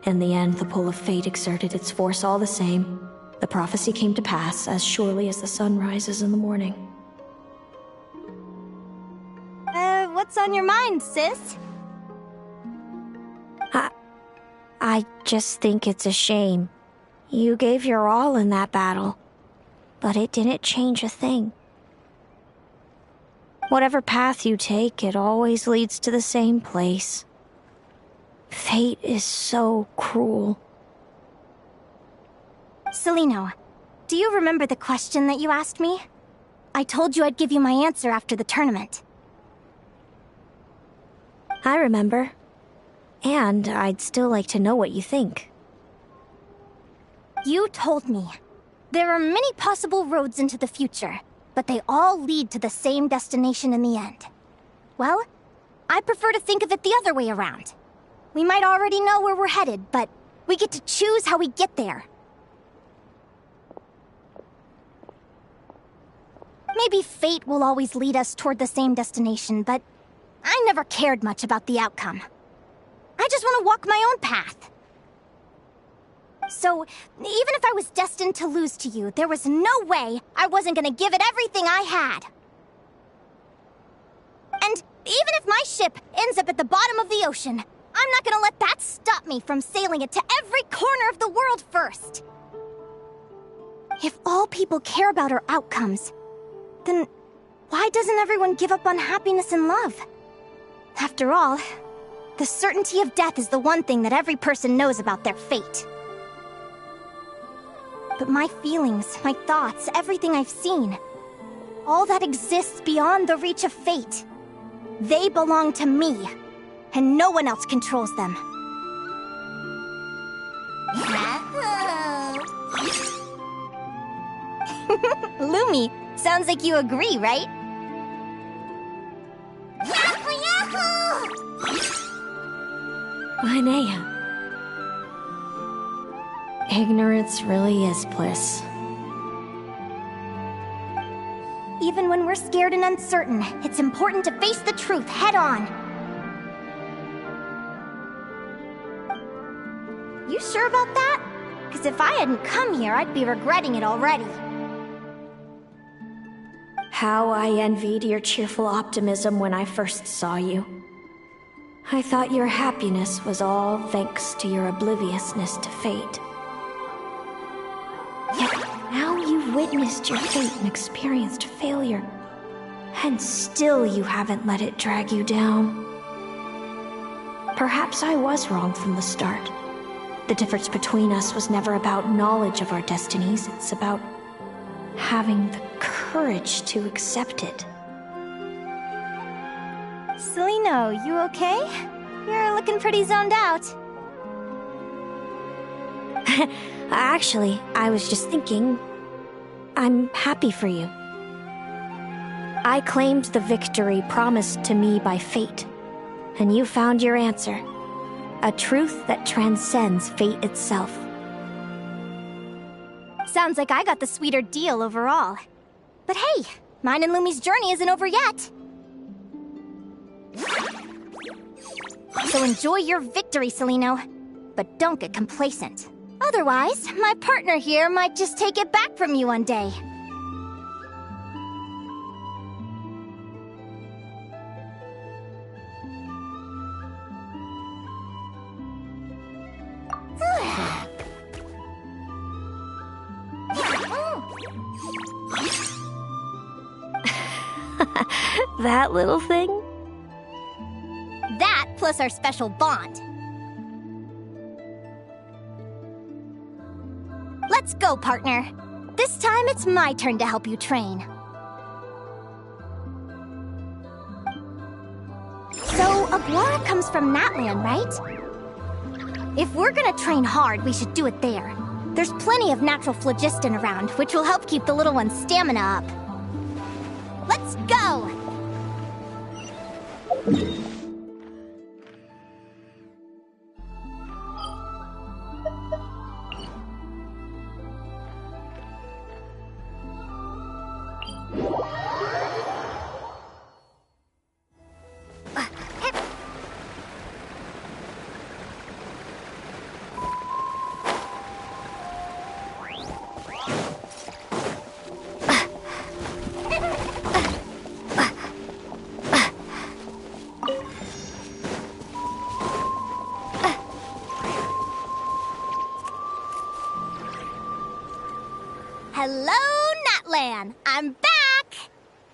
In the end, the pull of fate exerted its force all the same. The prophecy came to pass as surely as the sun rises in the morning. What's on your mind, sis? I just think it's a shame. You gave your all in that battle, but it didn't change a thing. Whatever path you take, it always leads to the same place. Fate is so cruel. Celino, do you remember the question that you asked me? I told you I'd give you my answer after the tournament. I remember. And I'd still like to know what you think. You told me. There are many possible roads into the future, but they all lead to the same destination in the end. Well, I prefer to think of it the other way around. We might already know where we're headed, but we get to choose how we get there. Maybe fate will always lead us toward the same destination, but I never cared much about the outcome. I just want to walk my own path. So, even if I was destined to lose to you, there was no way I wasn't gonna give it everything I had. And even if my ship ends up at the bottom of the ocean, I'm not gonna let that stop me from sailing it to every corner of the world first. If all people care about are outcomes, then why doesn't everyone give up on happiness and love? After all, the certainty of death is the one thing that every person knows about their fate. But my feelings, my thoughts, everything I've seen, all that exists beyond the reach of fate. They belong to me, and no one else controls them. Lumi, sounds like you agree, right? Linnea. Ignorance really is bliss. Even when we're scared and uncertain, it's important to face the truth head on. You sure about that? Because if I hadn't come here, I'd be regretting it already. How I envied your cheerful optimism when I first saw you. I thought your happiness was all thanks to your obliviousness to fate. Yet now you witness witnessed your fate and experienced failure. And still you haven't let it drag you down. Perhaps I was wrong from the start. The difference between us was never about knowledge of our destinies, it's about having the courage to accept it. Celino, you okay? You're looking pretty zoned out. Actually, I was just thinking, I'm happy for you. I claimed the victory promised to me by fate, and you found your answer. A truth that transcends fate itself. Sounds like I got the sweeter deal overall. But hey, mine and Lumi's journey isn't over yet. So enjoy your victory, Celino. But don't get complacent. Otherwise, my partner here might just take it back from you one day. That little thing? That plus our special bond. Let's go, partner. This time it's my turn to help you train. So, Aguara comes from Natland, right? If we're gonna train hard, we should do it there. There's plenty of natural phlogiston around, which will help keep the little one's stamina up. Let's go! Hello, Natlan! I'm back!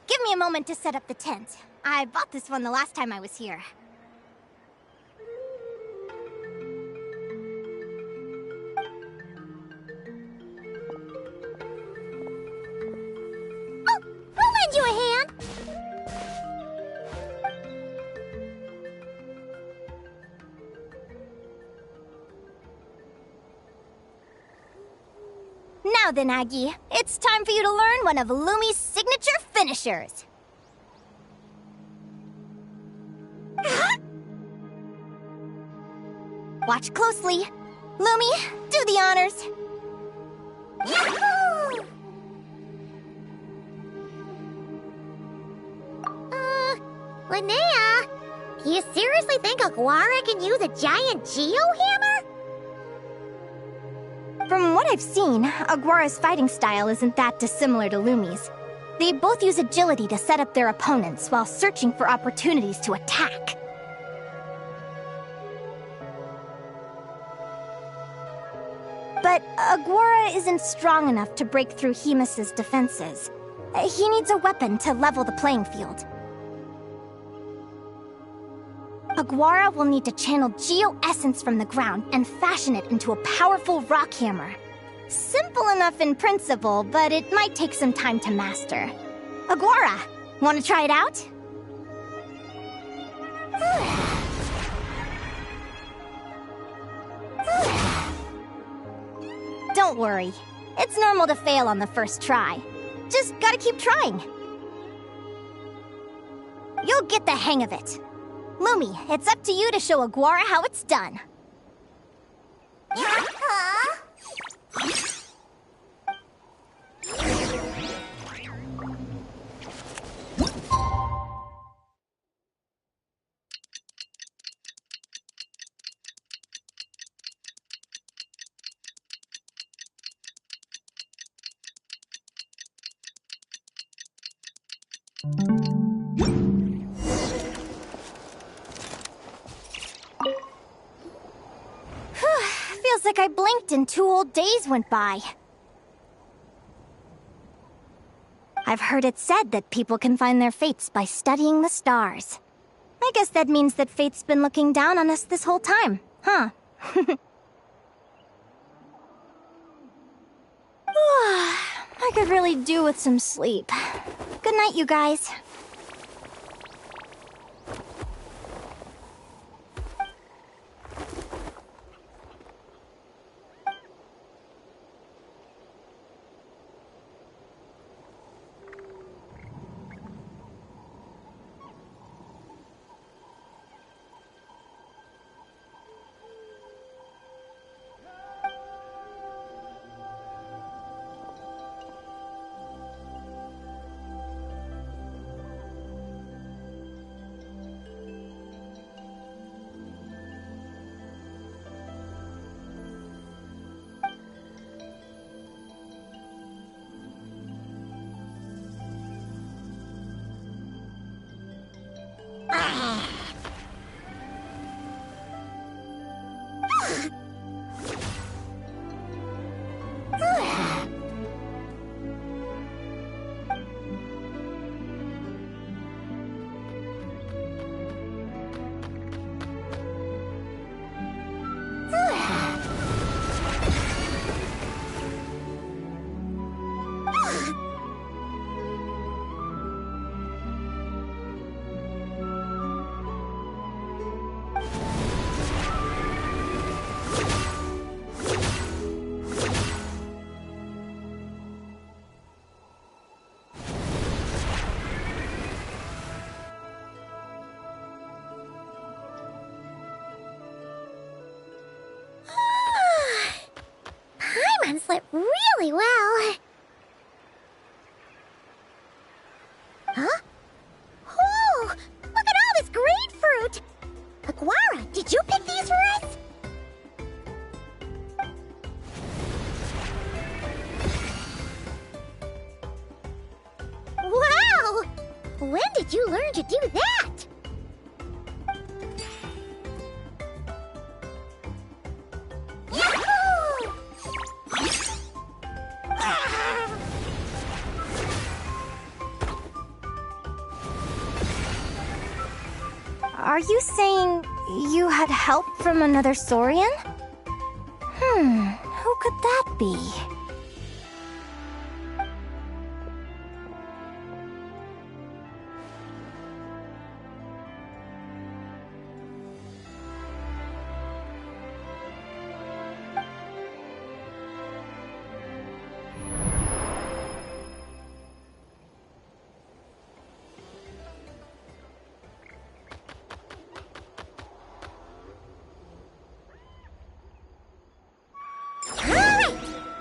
Give me a moment to set up the tent. I bought this one the last time I was here. Oh, I'll lend you a hand! Now then, Aggie, it's time for you to learn one of Lumi's signature finishers. Watch closely. Lumi, do the honors. Yahoo! Linnea, do you seriously think Aguara can use a giant geohammer? From what I've seen, Aguara's fighting style isn't that dissimilar to Lumi's. They both use agility to set up their opponents while searching for opportunities to attack. But Aguara isn't strong enough to break through Hemus's defenses. He needs a weapon to level the playing field. Aguara will need to channel geo-essence from the ground and fashion it into a powerful rock hammer. Simple enough in principle, but it might take some time to master. Aguara, want to try it out? Don't worry. It's normal to fail on the first try. Just gotta keep trying. You'll get the hang of it. Lumi, it's up to you to show Aguara how it's done. Feels like I blinked and 2 whole days went by. I've heard it said that people can find their fates by studying the stars. I guess that means that fate's been looking down on us this whole time, huh? I could really do with some sleep. Good night, you guys. Paimon slept really well. Huh? Oh, look at all this grapefruit! Aguara, did you pick these for us? Wow! When did you learn to do that? Are you saying you had help from another Saurian? Who could that be?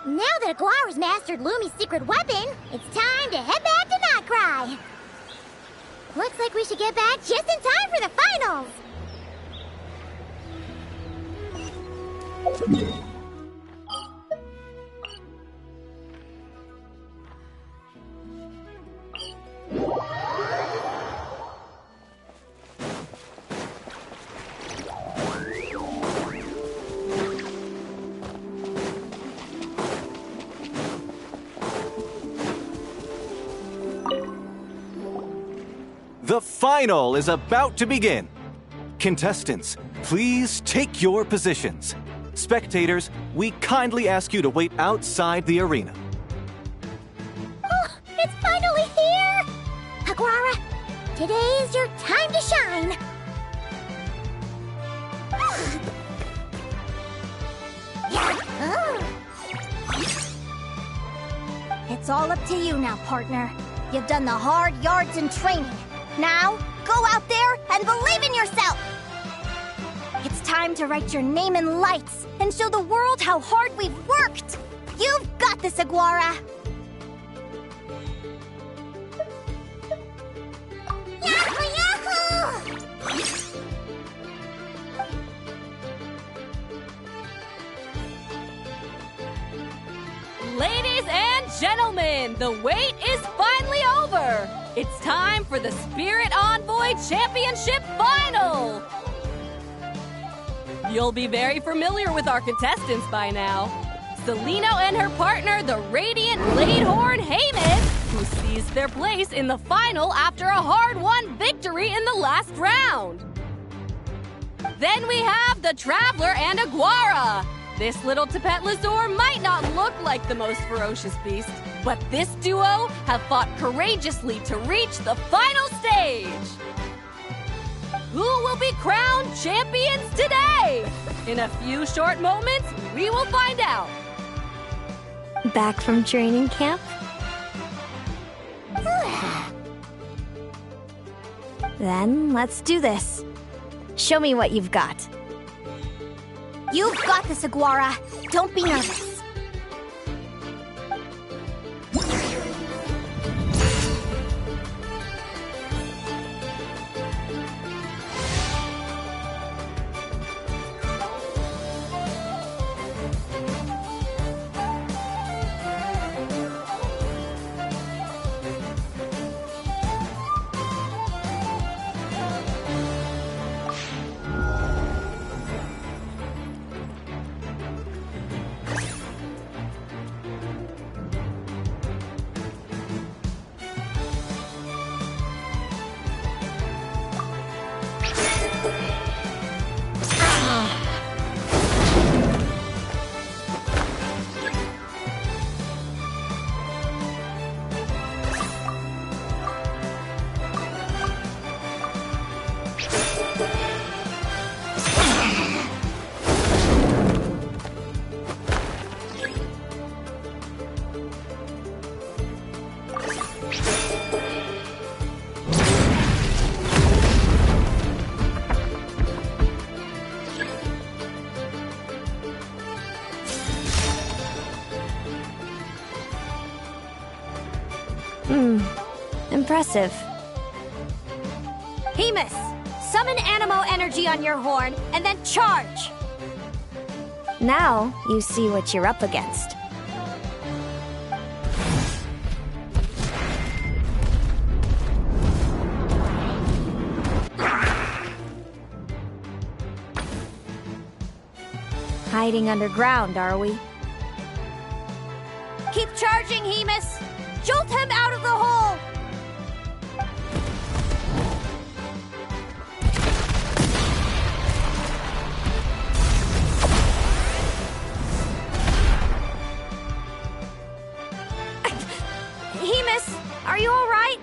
Now that Aguara's mastered Lumi's secret weapon, it's time to head back to Notcry. Looks like we should get back just in time for the finals. The final is about to begin. Contestants, please take your positions. Spectators, we kindly ask you to wait outside the arena. Oh, it's finally here! Aguara, today is your time to shine. It's all up to you now, partner. You've done the hard yards in training. Now, go out there and believe in yourself! It's time to write your name in lights and show the world how hard we've worked! You've got this, Aguara! Yahoo! Yahoo! Ladies and gentlemen, the wait is finally over! It's time for the Spirit Envoy Championship Final! You'll be very familiar with our contestants by now. Zelino and her partner, the Radiant Bladehorn Haymis, who seized their place in the final after a hard-won victory in the last round. Then we have the Traveler and Aguara. This little Tapet Lazur might not look like the most ferocious beast, but this duo have fought courageously to reach the final stage. Who will be crowned champions today? In a few short moments, we will find out. Back from training camp? Then let's do this. Show me what you've got. You've got this, Aguara. Don't be nervous. Impressive. Haymis, summon Animo energy on your horn, and then charge! Now you see what you're up against. Hiding underground, are we? Keep charging, Haymis! Jolt him out of the hole! Haymis, are you all right?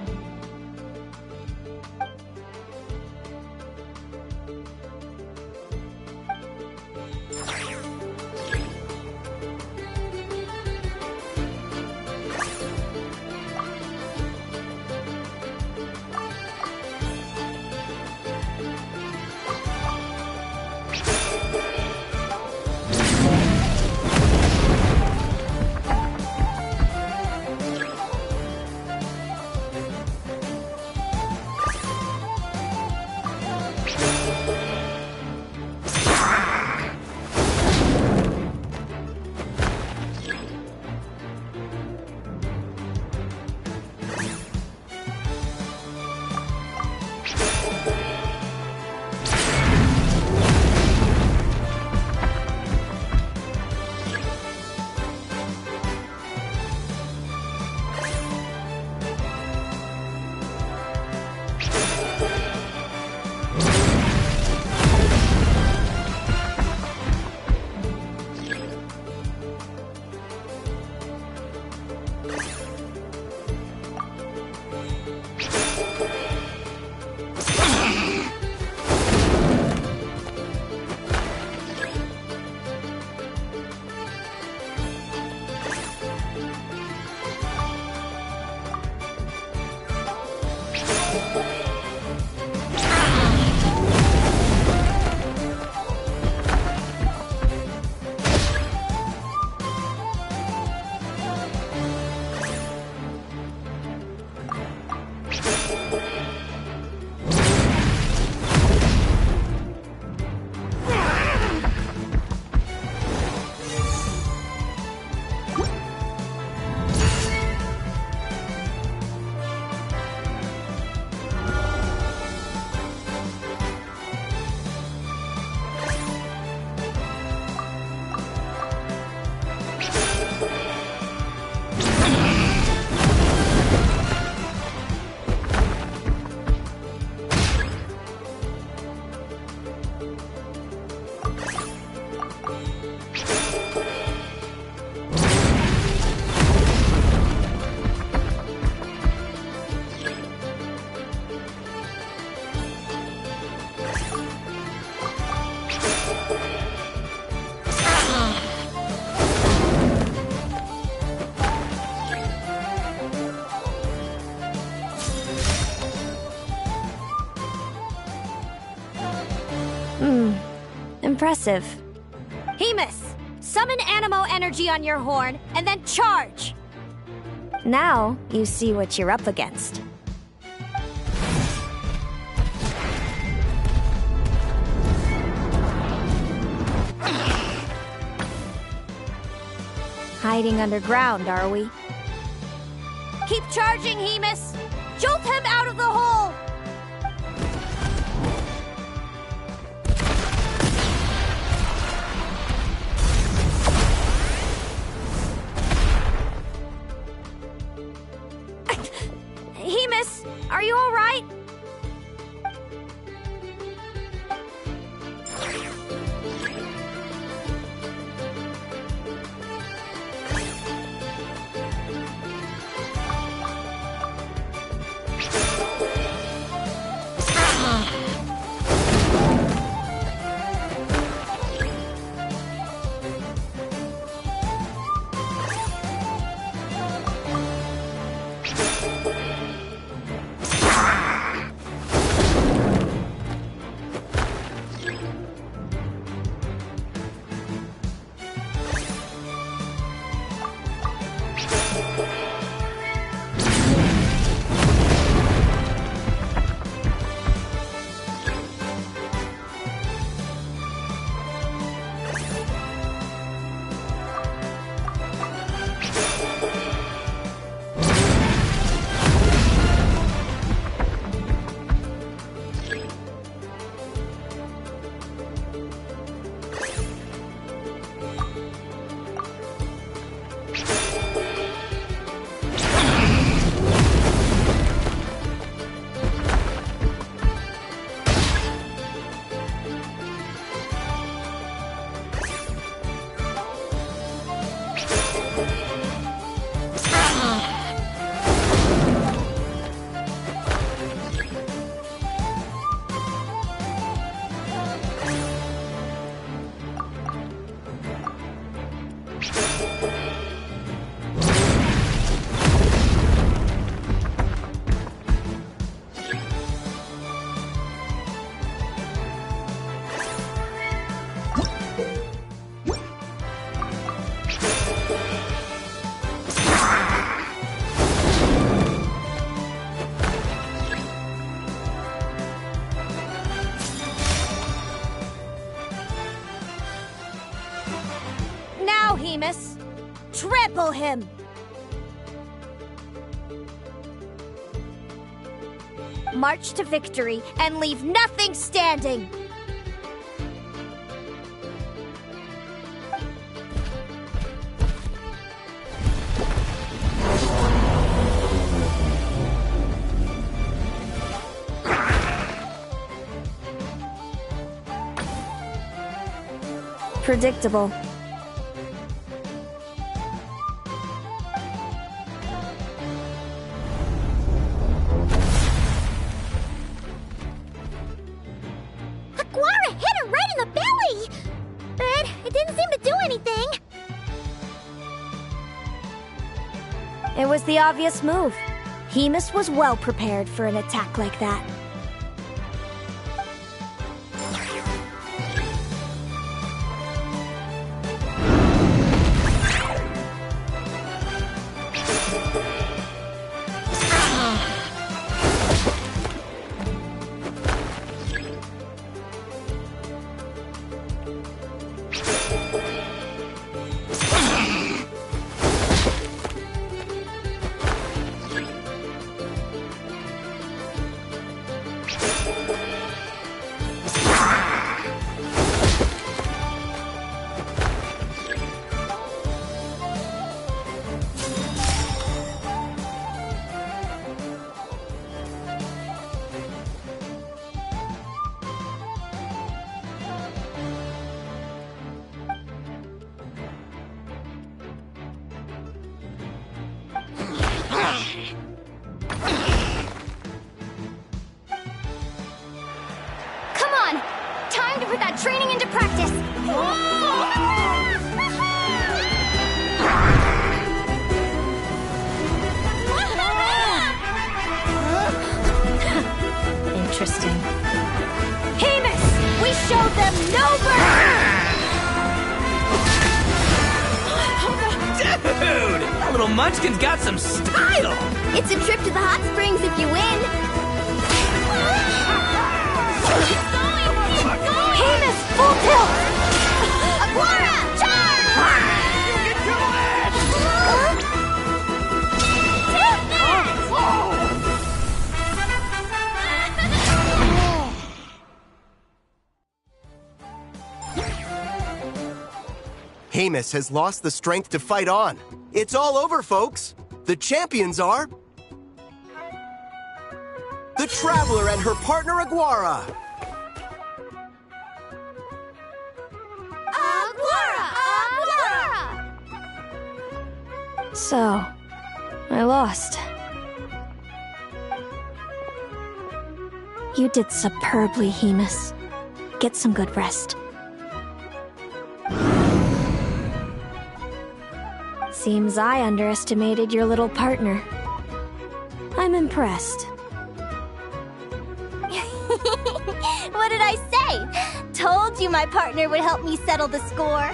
Impressive. Hemus, summon Animo energy on your horn, and then charge! Now, you see what you're up against. Hiding underground, are we? Keep charging, Hemus! Jolt him out of the hole! Hemus, are you all right? Hemus. Trample him! March to victory and leave nothing standing! Predictable. It was the obvious move. Hemus was well prepared for an attack like that. Come on! Time to put that training into practice! Interesting. Hemus! We show them no mercy! Dude! That little munchkin's got some style! It's a trip to the hot springs if you win. Hamus, full tilt! Aguara, charge! Hamus has lost the strength to fight on. It's all over, folks. The champions are... the Traveler and her partner, Aguara. So, I lost. You did superbly, Hamus. Get some good rest. Seems I underestimated your little partner. I'm impressed. What did I say? Told you my partner would help me settle the score.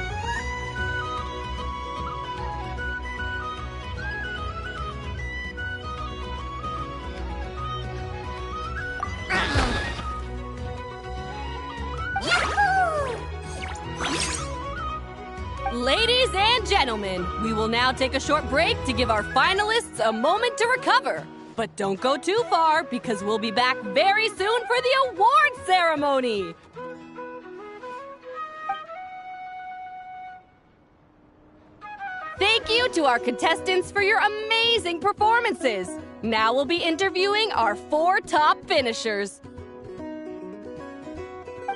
Ladies and gentlemen, we will now take a short break to give our finalists a moment to recover. But don't go too far, because we'll be back very soon for the award ceremony! Thank you to our contestants for your amazing performances! Now we'll be interviewing our 4 top finishers.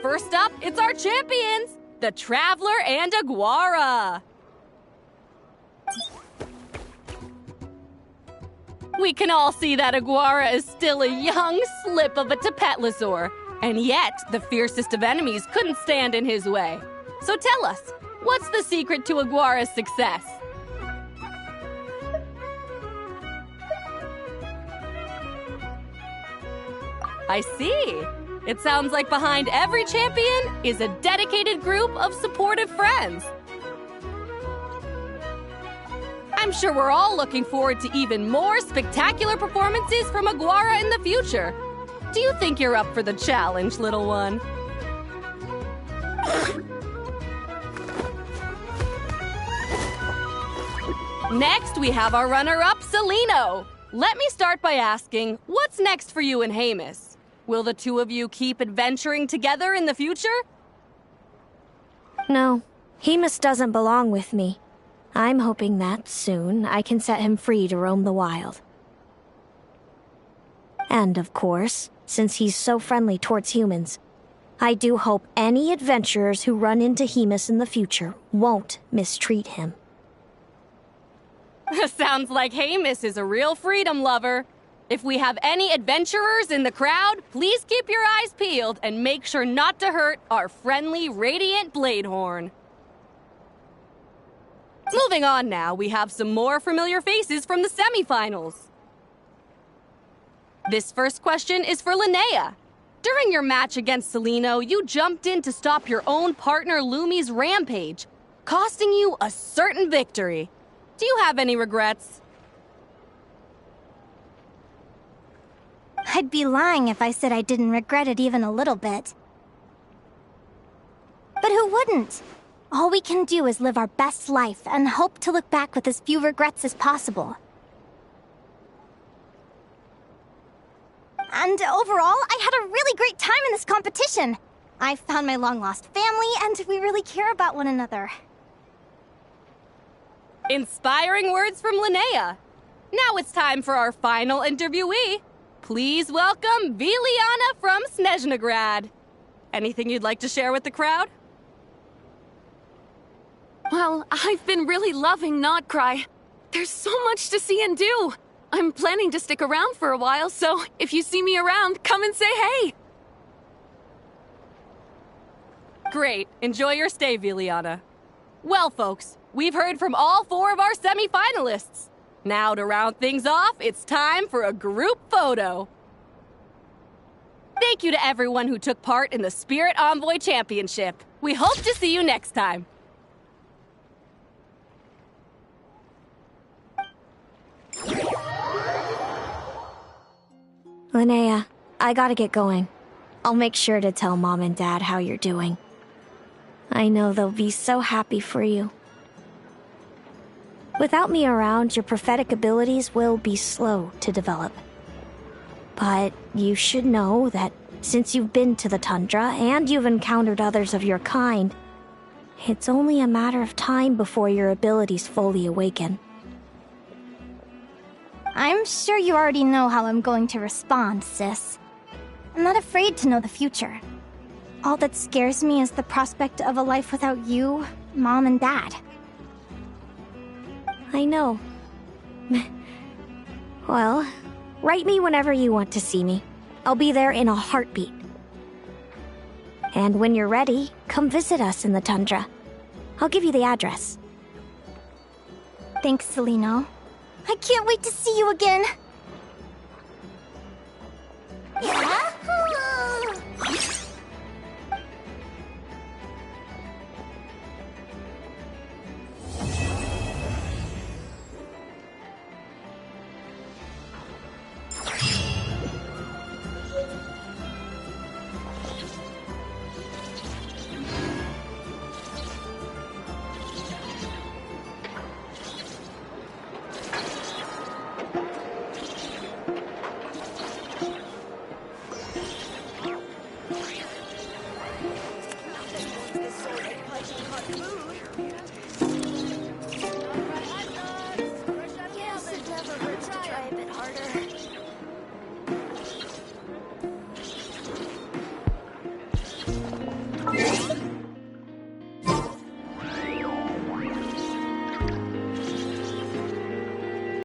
First up, it's our champions! The Traveler and Aguara. We can all see that Aguara is still a young slip of a Tapetlosaur, and yet the fiercest of enemies couldn't stand in his way. So tell us, what's the secret to Aguara's success? I see. It sounds like behind every champion is a dedicated group of supportive friends. I'm sure we're all looking forward to even more spectacular performances from Aguara in the future. Do you think you're up for the challenge, little one? Next, we have our runner-up, Celino. Let me start by asking, what's next for you and Hamus? Will the two of you keep adventuring together in the future? No, Hamus doesn't belong with me. I'm hoping that soon I can set him free to roam the wild. And of course, since he's so friendly towards humans, I do hope any adventurers who run into Hamus in the future won't mistreat him. Sounds like Hamus is a real freedom lover. If we have any adventurers in the crowd, please keep your eyes peeled and make sure not to hurt our friendly Radiant Bladehorn. Moving on now, we have some more familiar faces from the semifinals. This first question is for Linnea. During your match against Celino, you jumped in to stop your own partner Lumi's rampage, costing you a certain victory. Do you have any regrets? I'd be lying if I said I didn't regret it even a little bit. But who wouldn't? All we can do is live our best life and hope to look back with as few regrets as possible. And overall, I had a really great time in this competition. I found my long-lost family, and we really care about one another. Inspiring words from Linnea. Now it's time for our final interviewee. Please welcome Viliana from Snezhnegrad. Anything you'd like to share with the crowd? Well, I've been really loving Nodcry. There's so much to see and do. I'm planning to stick around for a while, so if you see me around, come and say hey. Great. Enjoy your stay, Viliana. Well, folks, we've heard from all 4 of our semi-finalists. Now, to round things off, it's time for a group photo. thank you to everyone who took part in the Spirit Envoy Championship. We hope to see you next time. Linnea, I gotta get going. I'll make sure to tell Mom and Dad how you're doing. I know they'll be so happy for you. Without me around, your prophetic abilities will be slow to develop. But you should know that since you've been to the tundra and you've encountered others of your kind, it's only a matter of time before your abilities fully awaken. I'm sure you already know how I'm going to respond, sis. I'm not afraid to know the future. All that scares me is the prospect of a life without you, Mom, and Dad. I know. Well, write me whenever you want to see me. I'll be there in a heartbeat. And when you're ready, come visit us in the tundra. I'll give you the address. Thanks, Celino. I can't wait to see you again. Hot food.